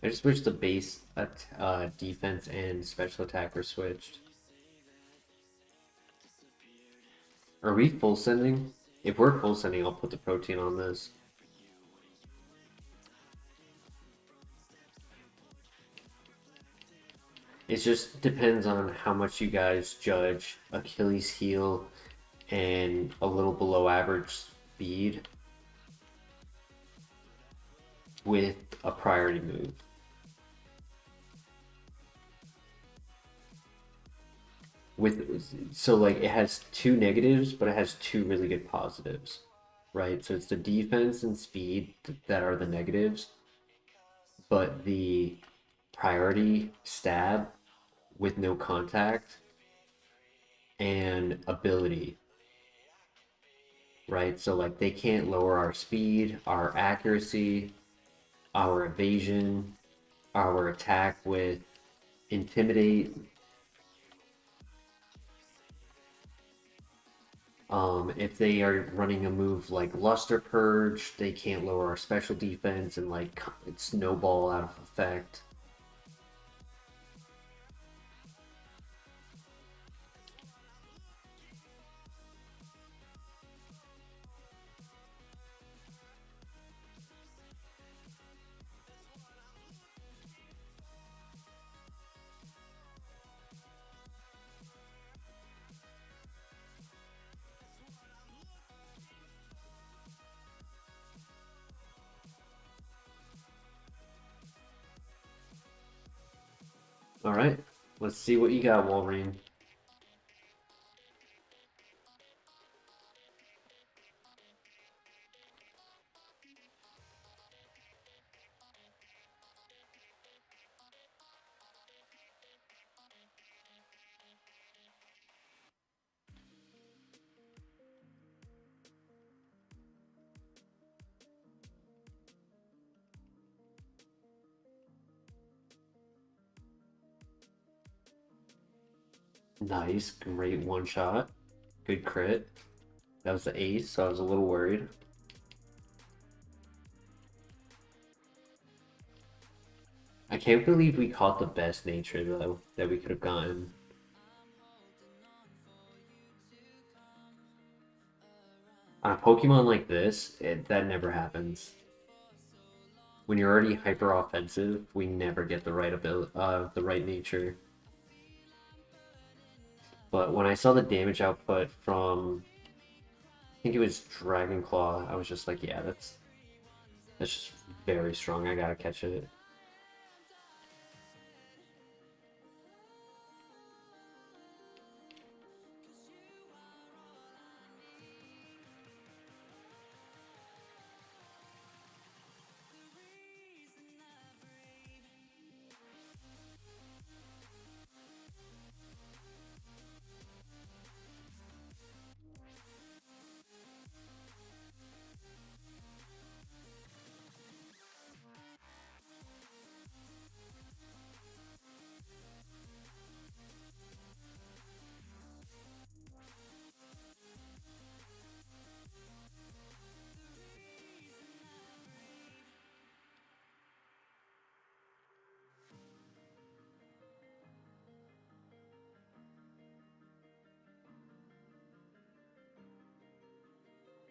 I just wish the base defense and special attack were switched. Are we full sending? If we're full sending, I'll put the protein on this. It just depends on how much you guys judge Achilles heel and a little below average speed. with a priority move. So like it has two negatives, but it has two really good positives, right? So it's the defense and speed that are the negatives, but the priority stab with no contact and ability, right? So like they can't lower our speed, our accuracy, our evasion, our attack with intimidate. If they are running a move like Luster Purge, they can't lower our special defense and like snowball out of effect. All right, let's see what you got, Wolverine. Nice, great one shot. Good crit. That was the ace, so I was a little worried. I can't believe we caught the best nature though that we could have gotten. On a Pokemon like this, that never happens. When you're already hyper offensive, we never get the right the right nature. But when I saw the damage output from, I think it was Dragon Claw, I was just like, yeah, that's just very strong. I gotta catch it.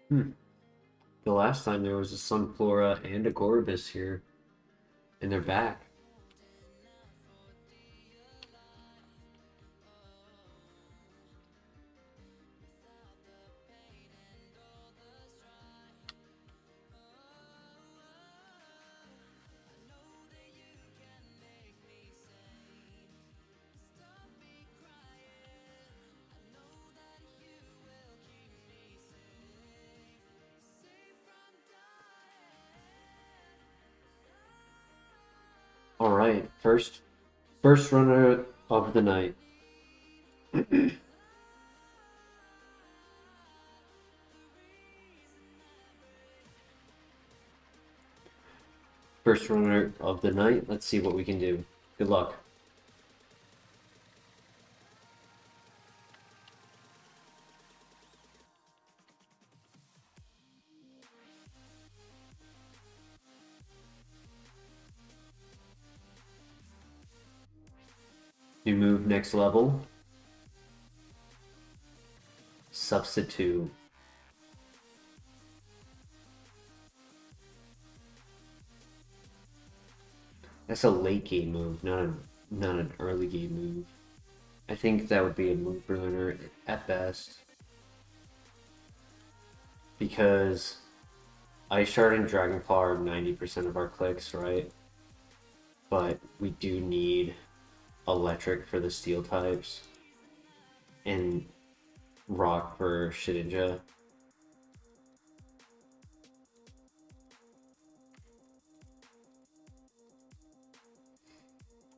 Hmm. The last time there was a Sunflora and a Gorbis here, and they're back. All right, first runner of the night. First runner of the night. Let's see what we can do. Good luck. You move next level. Substitute. That's a late game move, not an early game move. I think that would be a move ruiner at best. Because Ice Shard and Dragon Claw are 90% of our clicks, right? But we do need Electric for the Steel types and Rock for Shedinja.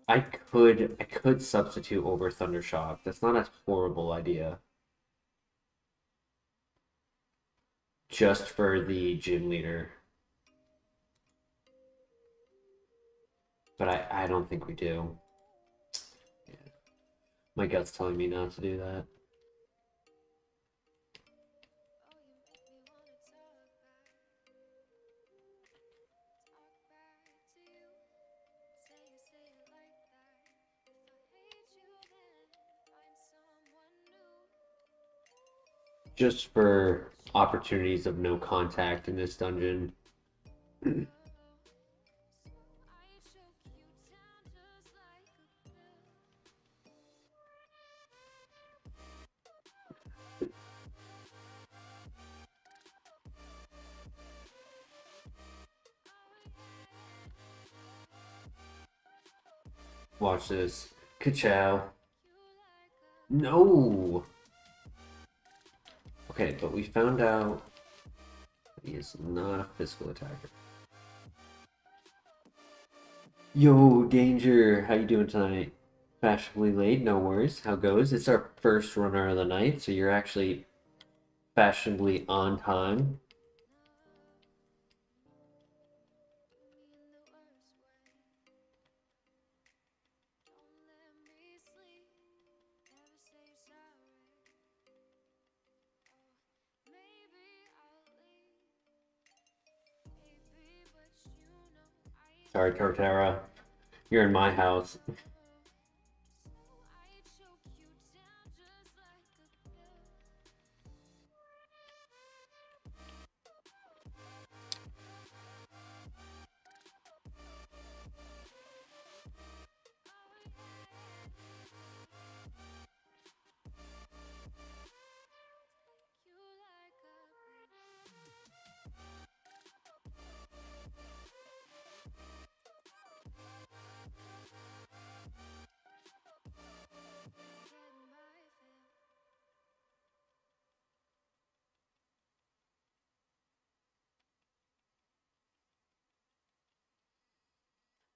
I could substitute over Thundershock. That's not a horrible idea. Just for the gym leader. But I don't think we do. Yeah. My gut's telling me not to do that. Just for opportunities of no contact in this dungeon. Watch this. Ka-chow. No! Okay, but we found out he is not a physical attacker. Yo, Danger! How you doing tonight? Fashionably late, no worries. How goes? It's our first runner of the night, so you're actually fashionably on time. Sorry, Torterra. You're in my house.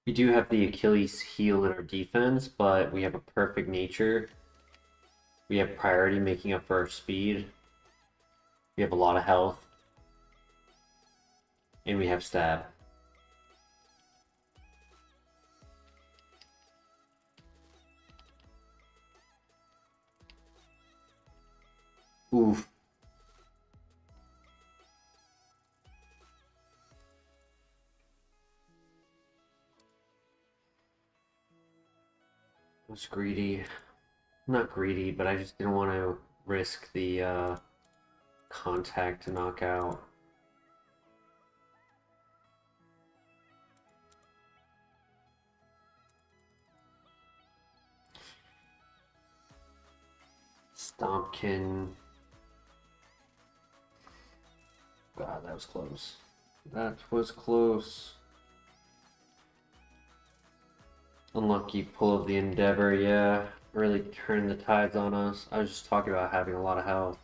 We do have the Achilles heel in our defense, but we have a perfect nature. We have priority making up for our speed. We have a lot of health. And we have stab. Oof. I was greedy. Not greedy, but I just didn't want to risk the contact to knock out. Stompkin. God, that was close. That was close. Unlucky pull of the Endeavor, yeah. Really turned the tides on us. I was just talking about having a lot of health.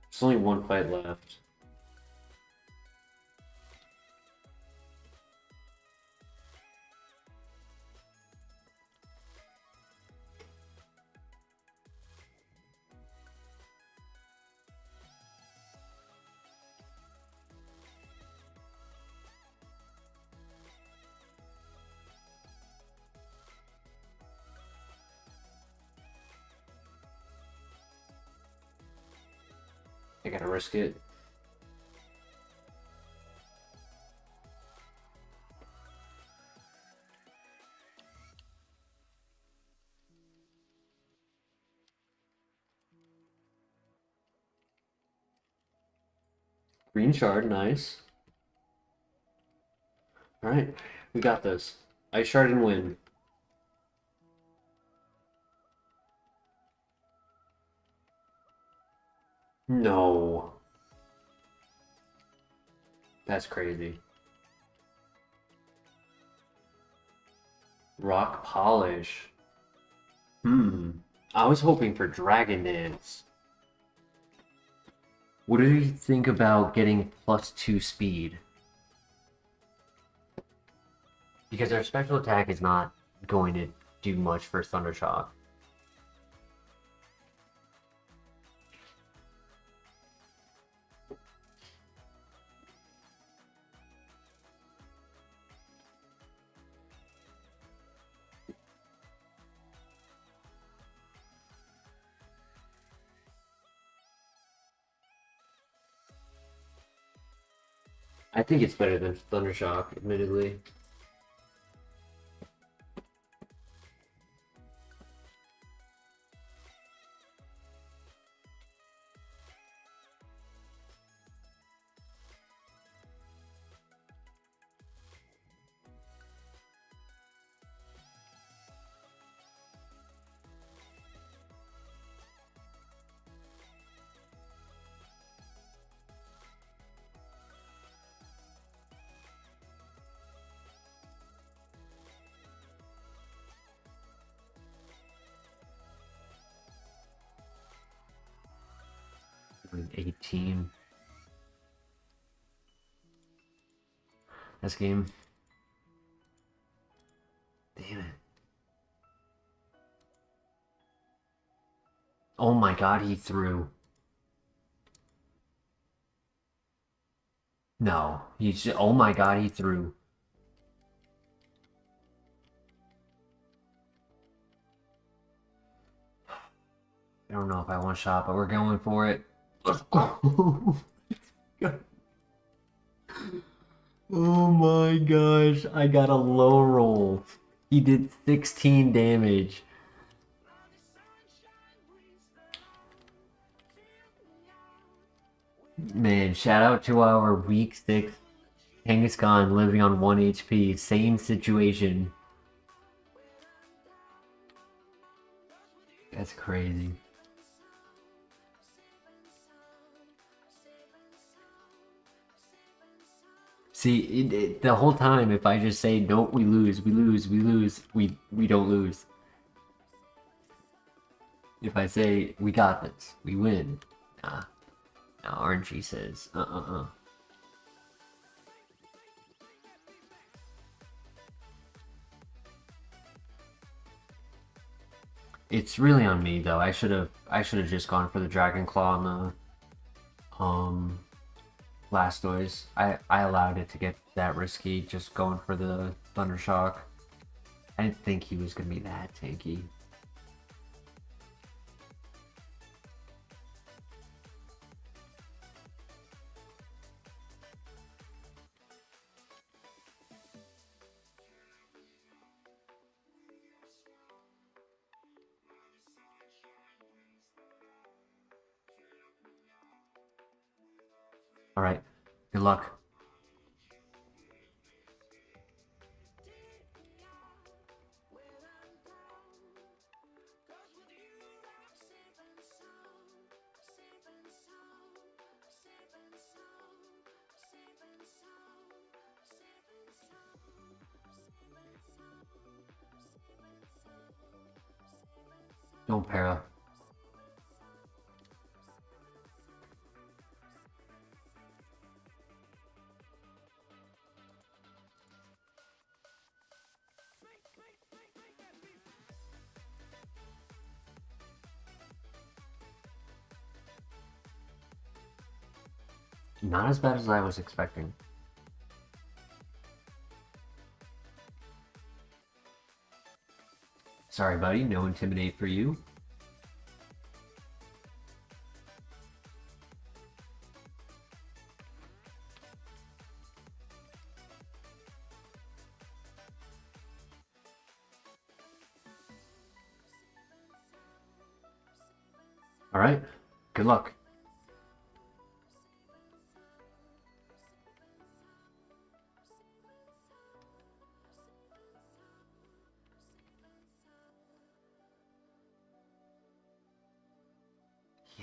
There's only one fight left. I gotta risk it. Green shard, nice. Alright, we got this. Ice Shard and win. No. That's crazy. Rock Polish. I was hoping for Dragon Dance. What do you think about getting +2 speed? Because our special attack is not going to do much for Thundershock. I think it's better than Thundershock, admittedly. With 18. This game. Damn it. Oh my god, he threw. No, he's just, oh my god, he threw. I don't know if I want shot, but we're going for it. Let's go. Oh my gosh, I got a low roll. He did 16 damage. Man, shout out to our week 6 Kangaskhan living on 1 HP. Same situation. That's crazy. See, the whole time, if I just say, nope, we lose, we lose, we lose, we don't lose. If I say, we got this, we win. Nah. Now RNG says, It's really on me though. I should have just gone for the Dragon Claw on the Blastoise. I allowed it to get that risky, just going for the Thundershock. I didn't think he was gonna be that tanky. Alright, good luck. Don't para. Not as bad as I was expecting. Sorry, buddy, no Intimidate for you. Alright, good luck.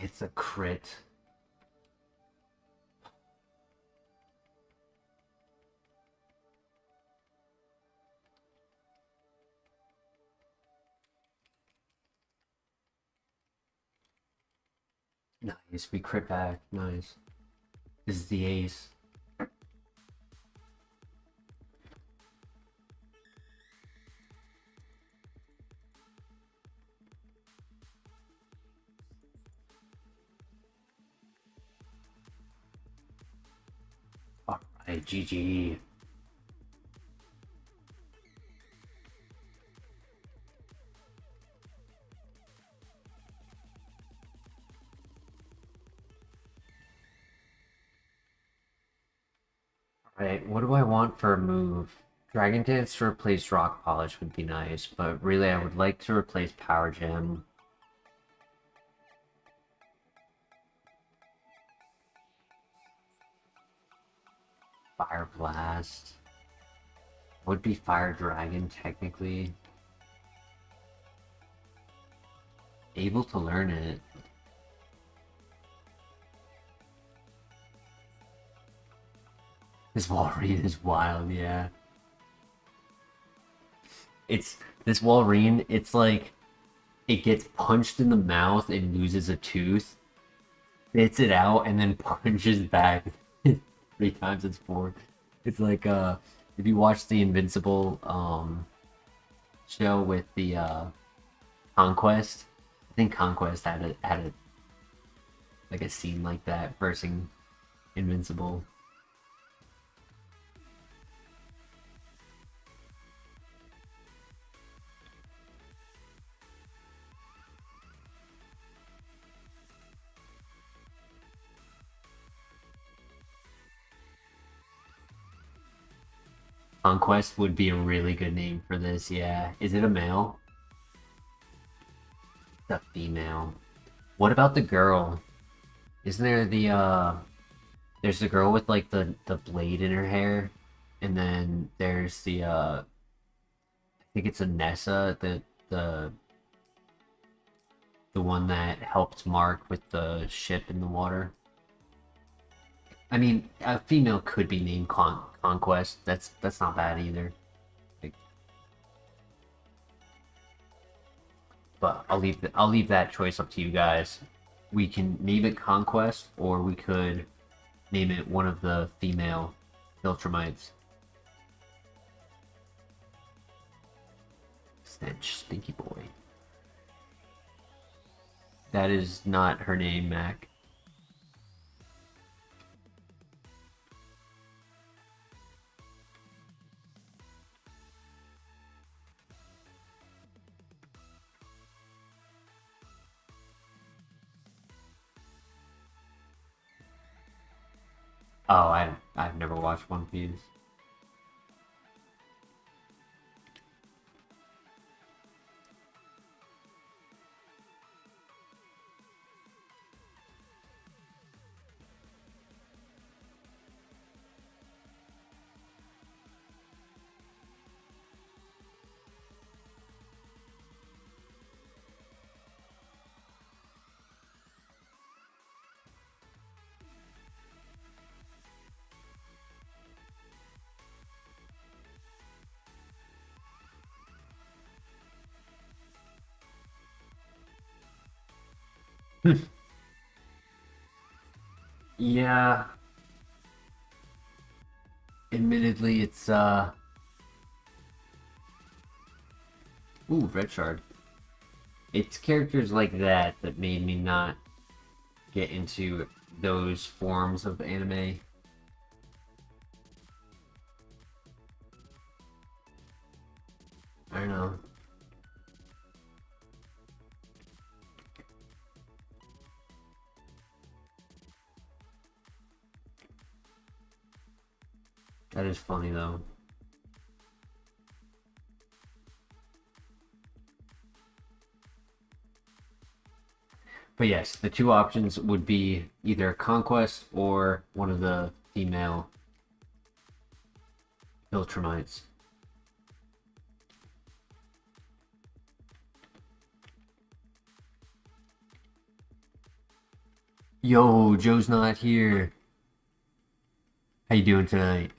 It's a crit. Nice, we crit back. Nice. This is the ace. Alright, GG. Alright, what do I want for a move? Dragon Dance to replace Rock Polish would be nice, but really I would like to replace Power Gem. Fire Blast. Would be Fire Dragon, technically. Able to learn it. This Walrein is wild, yeah. This Walrein, it's like it gets punched in the mouth and loses a tooth, spits it out, and then punches back 3 times its force. It's like if you watch the Invincible show with the Conquest, I think Conquest had a like a scene like that versus Invincible. Conquest would be a really good name for this, yeah. Is it a male? It's a female. What about the girl? Isn't there there's the girl with like the blade in her hair, and then there's the I think it's a Nessa, the one that helped Mark with the ship in the water. I mean, a female could be named Conquest. That's not bad either. Like, but I'll leave that choice up to you guys. We can name it Conquest, or we could name it one of the female Viltrumites. Stench, Stinky Boy. That is not her name, Mac. Oh, I've never watched One Piece. Yeah. Admittedly, it's ooh, Red Shard. It's characters like that that made me not get into those forms of anime. I don't know. That is funny though. But yes, the two options would be either Conquest or one of the female Viltrumites. Yo, Joe's not here. How you doing tonight?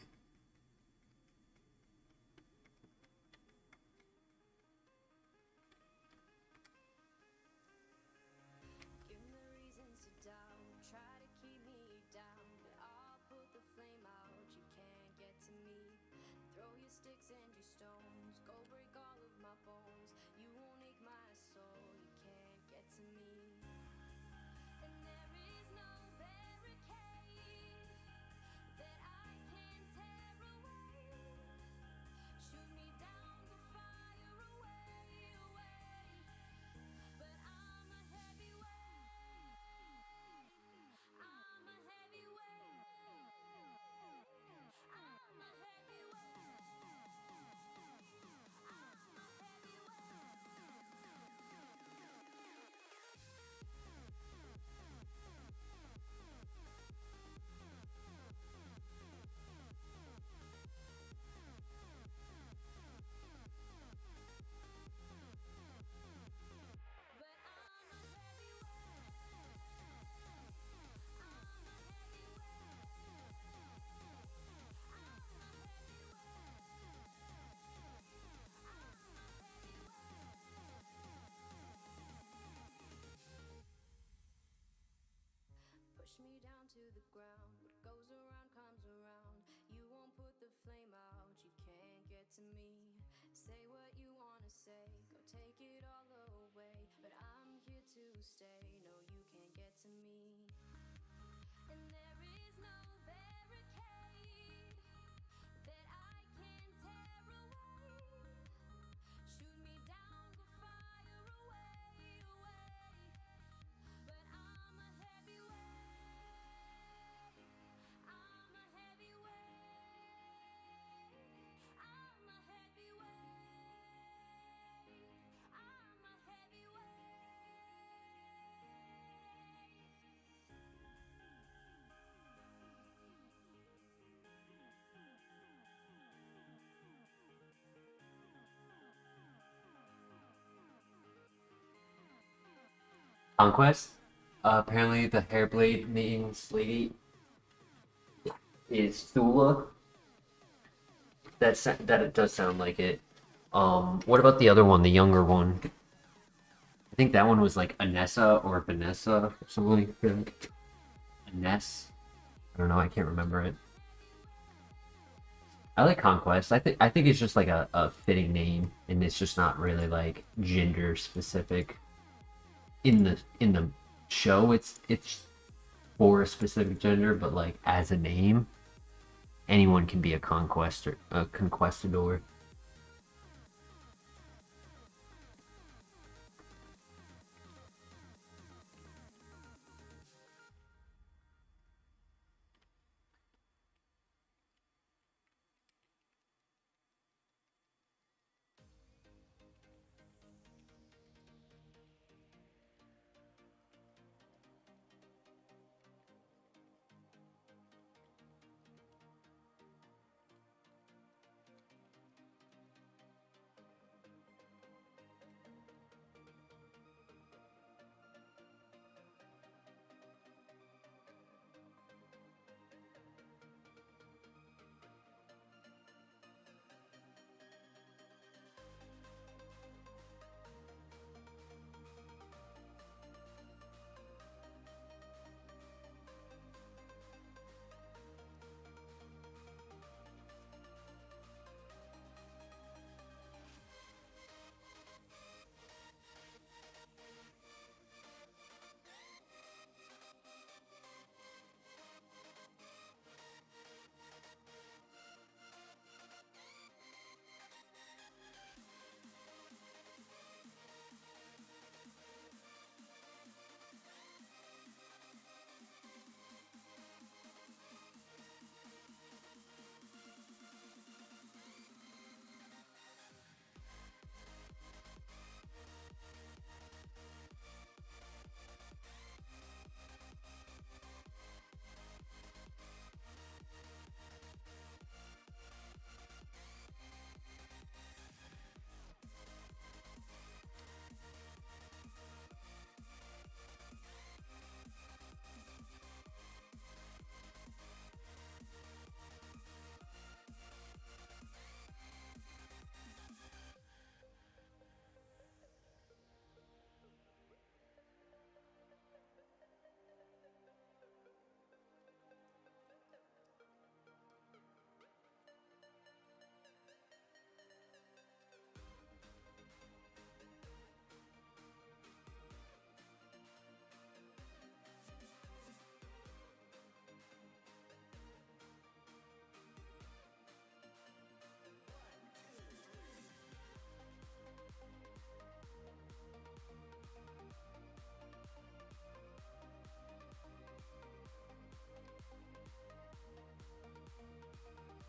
Conquest. Apparently, the Hairblade main lady is Thula. That it does sound like it. What about the other one, the younger one? I think that one was like Anessa or Vanessa or something like that. Aness. I don't know. I can't remember it. I like Conquest. I think it's just like a fitting name, and it's just not really like gender specific. In the show, it's for a specific gender, but like as a name, anyone can be a conquistador.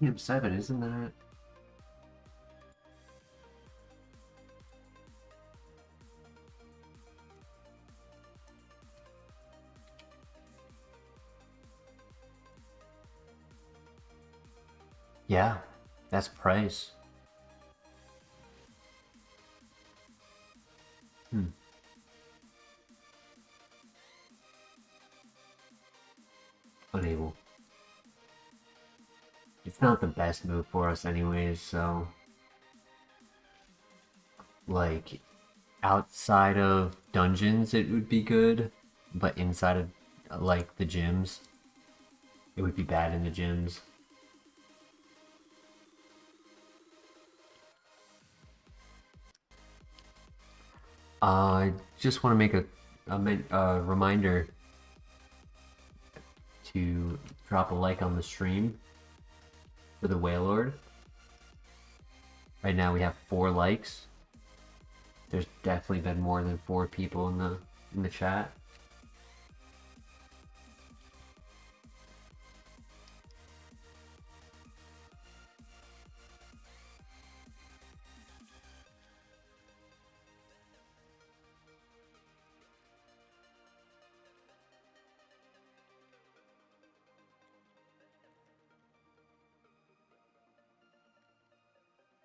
PM7, isn't that? Yeah, that's price. Unable. It's not the best move for us anyways, so... Like, outside of dungeons it would be good, but inside of, like, the gyms, it would be bad in the gyms. I just want to make a reminder to drop a like on the stream for the Wailord. Right now we have 4 likes. There's definitely been more than 4 people in the chat.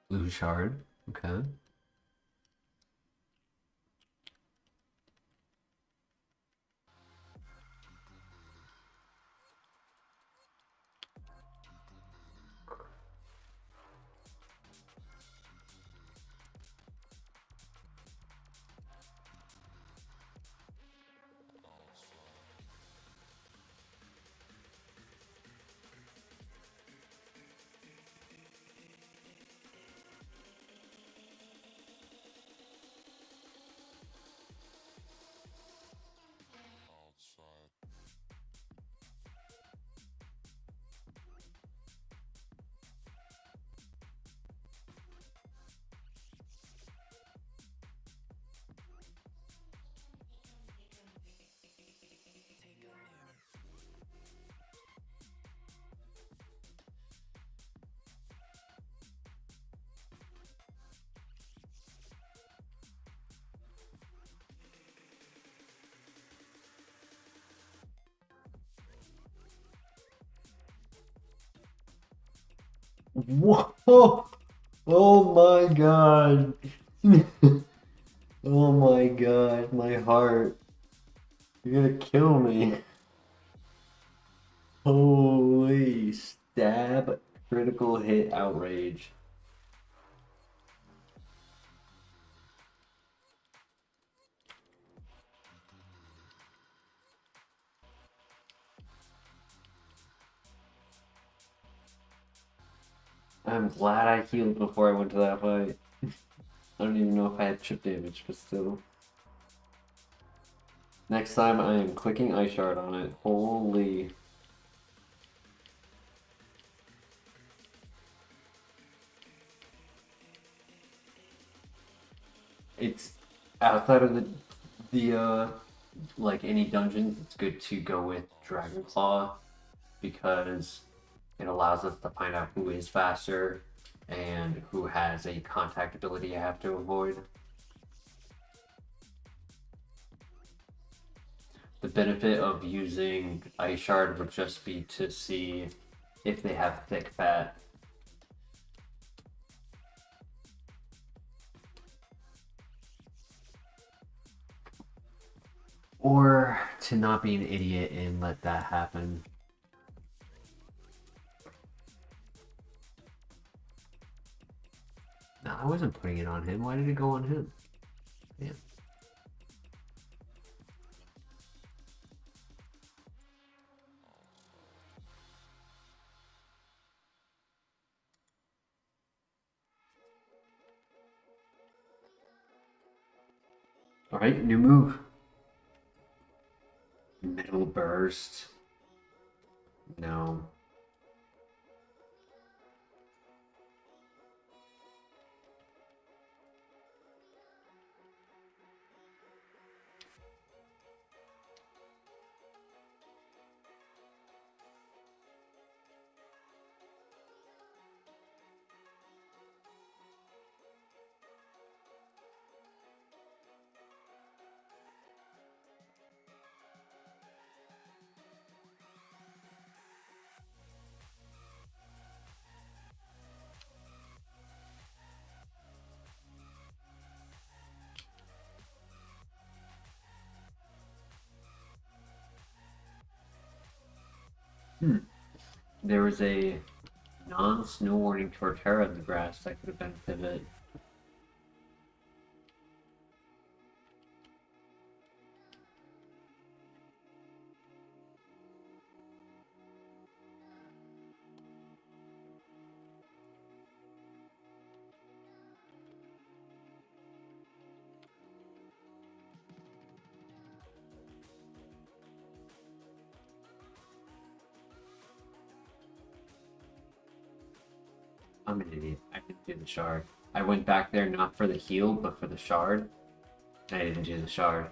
Blue shard. Okay. Whoa! Oh my god! Oh my god, my heart. You're gonna kill me. Holy stab, critical hit, outrage. I'm glad I healed before I went to that fight. I don't even know if I had chip damage, but still. Next time I am clicking Ice Shard on it. Holy. It's outside of the like any dungeon, it's good to go with Dragon Claw because it allows us to find out who is faster and who has a contact ability I have to avoid. The benefit of using Ice Shard would just be to see if they have thick fat. Or to not be an idiot and let that happen. No, I wasn't putting it on him. Why did it go on him? Damn. Alright, new move. Middle burst. No. There was a non-snow warning Torterra in the grass that could have been pivot. I'm an idiot. I didn't do the shard. I went back there not for the heal, but for the shard. I didn't do the shard.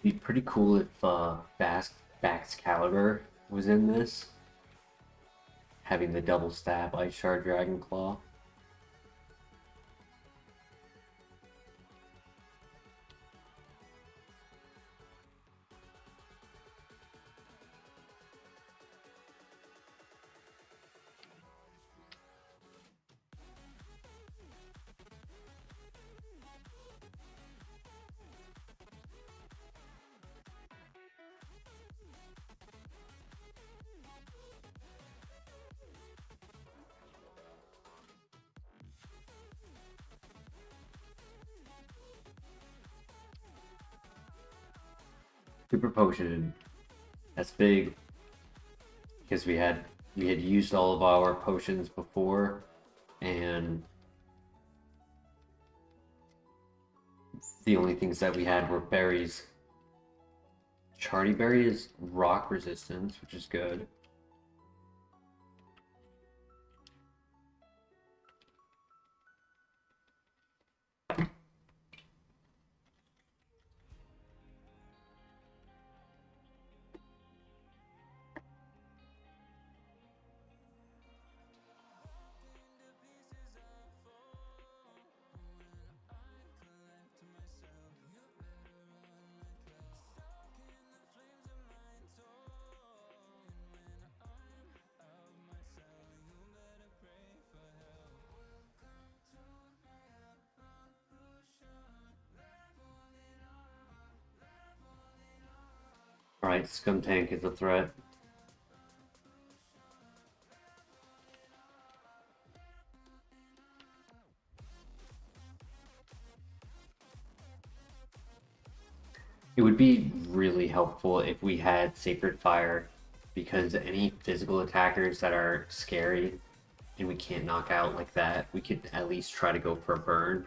It'd be pretty cool if Bax Caliber was in this, having the double stab Ice Shard Dragon Claw. Super Potion. That's big because we had used all of our potions before, and The only things that we had were berries. Charty berry is rock resistance, which is good. Alright, Scum Tank is a threat. It would be really helpful if we had Sacred Fire, because any physical attackers that are scary and we can't knock out like that, we could at least try to go for a burn.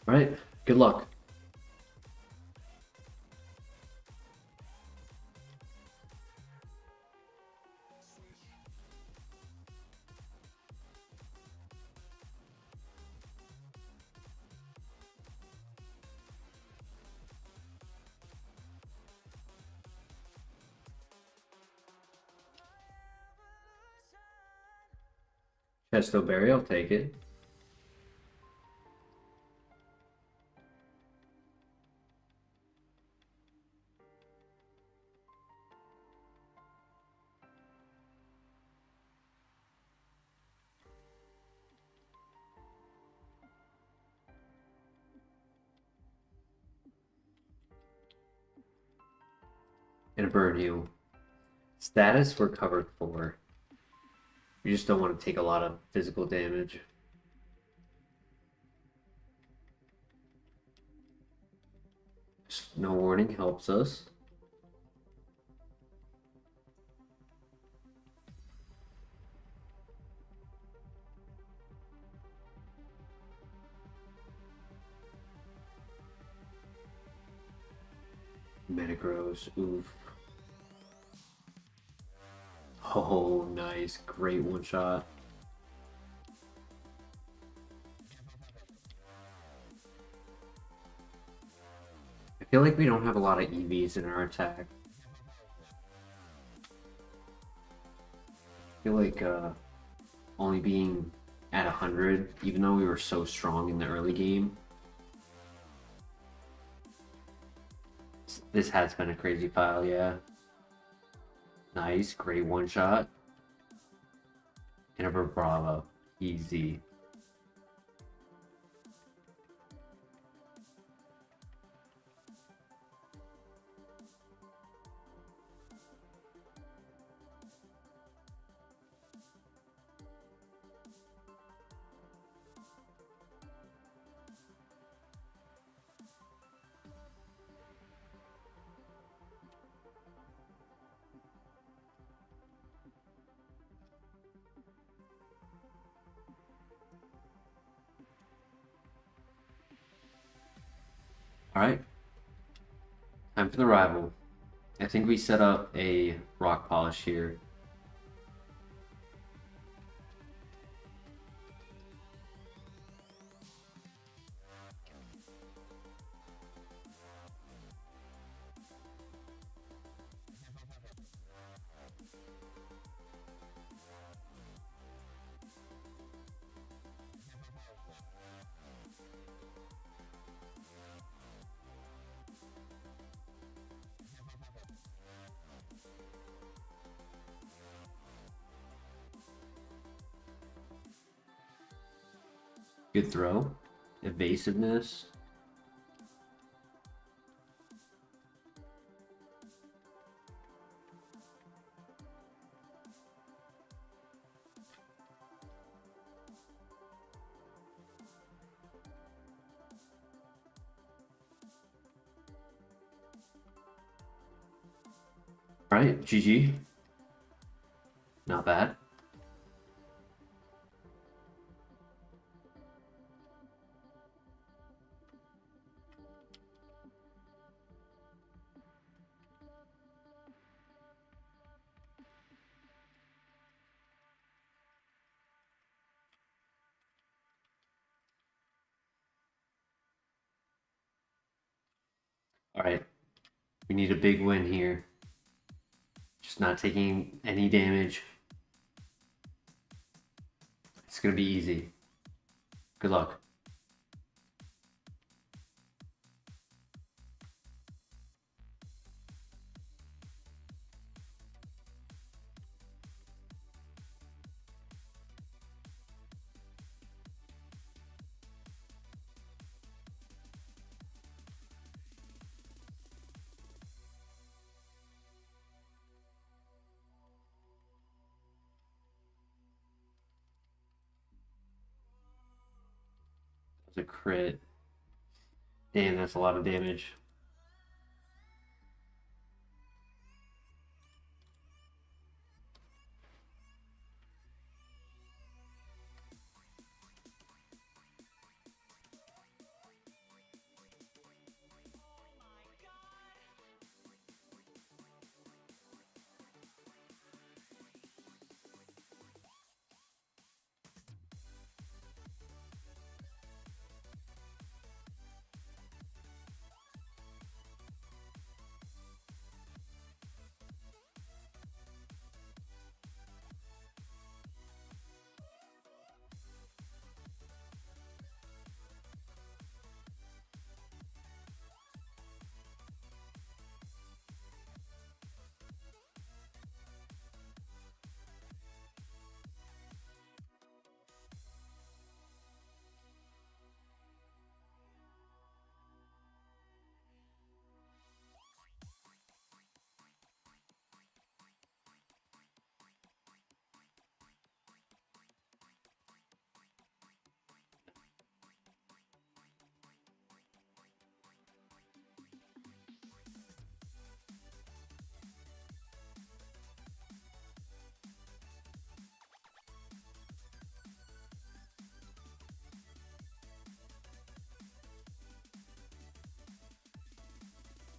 Alright, good luck. Chesto Berry, I'll take it. And a burn heal. Status, we're covered for. We just don't want to take a lot of physical damage. Just no warning helps us. Metagross, oof. Oh, nice. Great one shot. I feel like we don't have a lot of EVs in our attack. I feel like only being at 100, even though we were so strong in the early game. This has been a crazy pile, yeah. Nice, great one shot. And a Bravo, easy. Alright. Time for the rival. I think we set up a rock polish here. Good throw. Evasiveness. All right, GG. Not bad. All right, we need a big win here. Just not taking any damage. It's gonna be easy. Good luck. That's a crit. Damn, that's a lot of damage.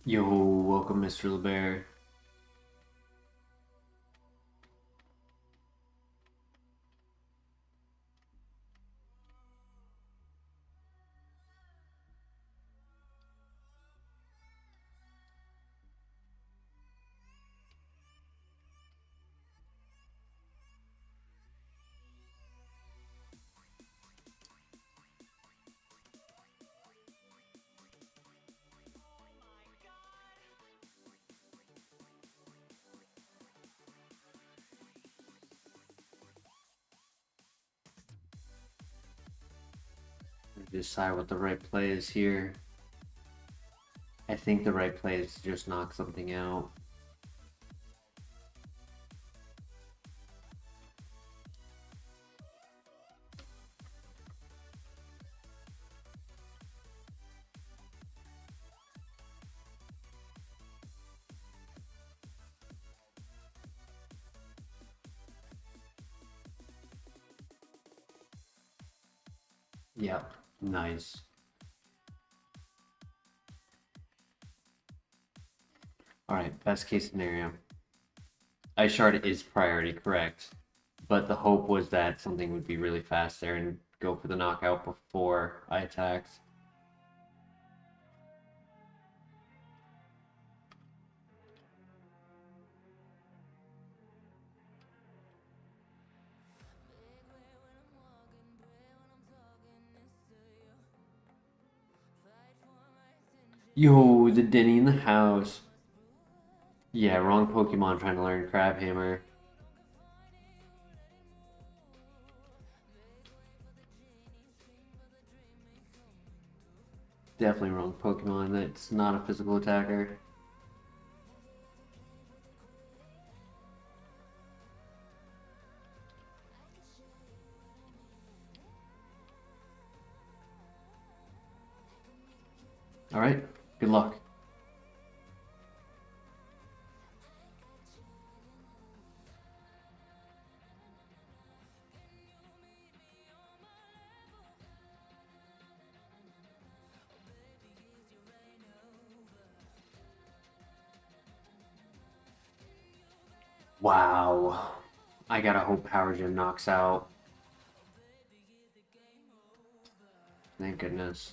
Yo, welcome, Mr. LeBear. Decide what the right play is here. I think the right play is to just knock something out. Yep, nice. Alright, best case scenario. Ice Shard is priority, correct. But the hope was that something would be really fast there and go for the knockout before I attacked. Yo, the Denny in the house. Yeah, wrong Pokemon trying to learn Crabhammer. Definitely wrong Pokemon. That's not a physical attacker. Alright, good luck. Wow. I gotta hope Power Gym knocks out. Thank goodness.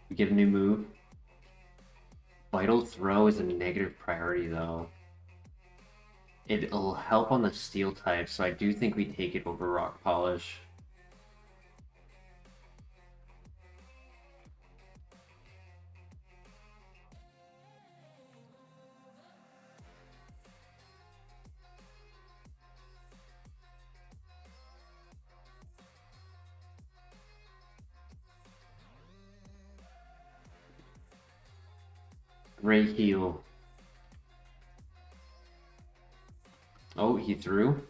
We get a new move. Vital Throw is a negative priority though. It'll help on the steel type, so I do think we take it over Rock Polish. Great heal. Oh, he threw?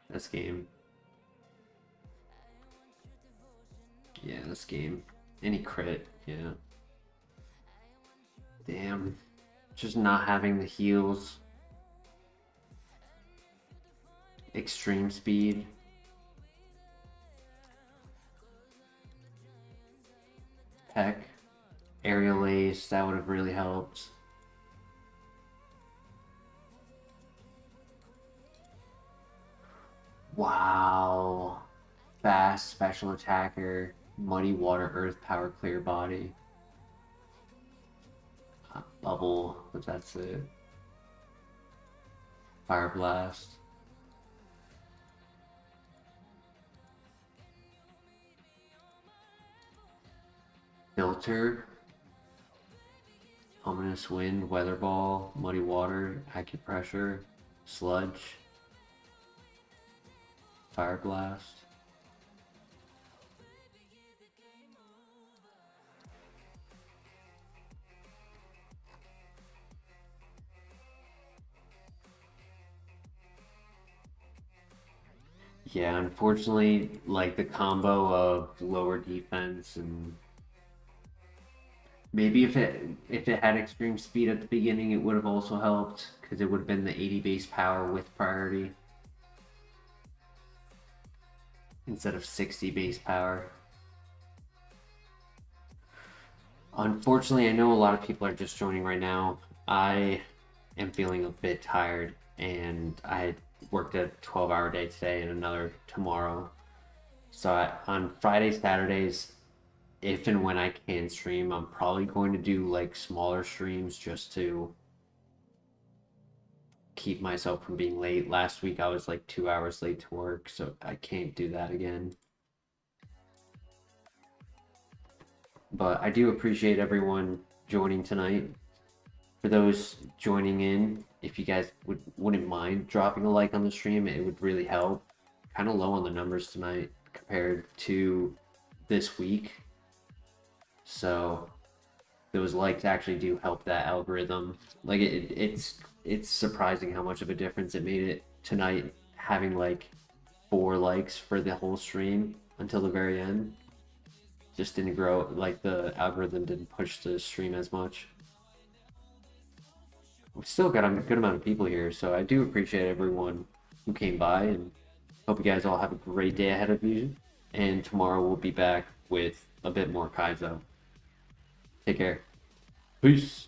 This game. Yeah, this game. Any crit, yeah. Damn. Just not having the heals. Extreme speed. Peck. Aerial Ace, that would have really helped. Wow. Fast special attacker. Muddy Water Earth Power Clear Body. Bubble, but that's it. Fire Blast. Filter. Ominous Wind, Weather Ball, Muddy Water, Acupressure, Sludge, Fire Blast. Yeah, unfortunately, like the combo of lower defense and maybe if it had extreme speed at the beginning, it would have also helped because it would have been the 80 base power with priority instead of 60 base power. Unfortunately, I know a lot of people are just joining right now. I am feeling a bit tired, and I worked a 12-hour day today and another tomorrow. So on Fridays, Saturdays, if and when I can stream, I'm probably going to do like smaller streams just to keep myself from being late. Last week I was like 2 hours late to work, so I can't do that again. But I do appreciate everyone joining tonight. For those joining in, if you guys wouldn't mind dropping a like on the stream, it would really help. Kind of low on the numbers tonight compared to this week. So those likes actually do help that algorithm. Like it's surprising how much of a difference it made it tonight, having like 4 likes for the whole stream until the very end. Just didn't grow, like the algorithm didn't push the stream as much. We've still got a good amount of people here, so I do appreciate everyone who came by, and hope you guys all have a great day ahead of you. And tomorrow we'll be back with a bit more Kaizo. Take care. Peace.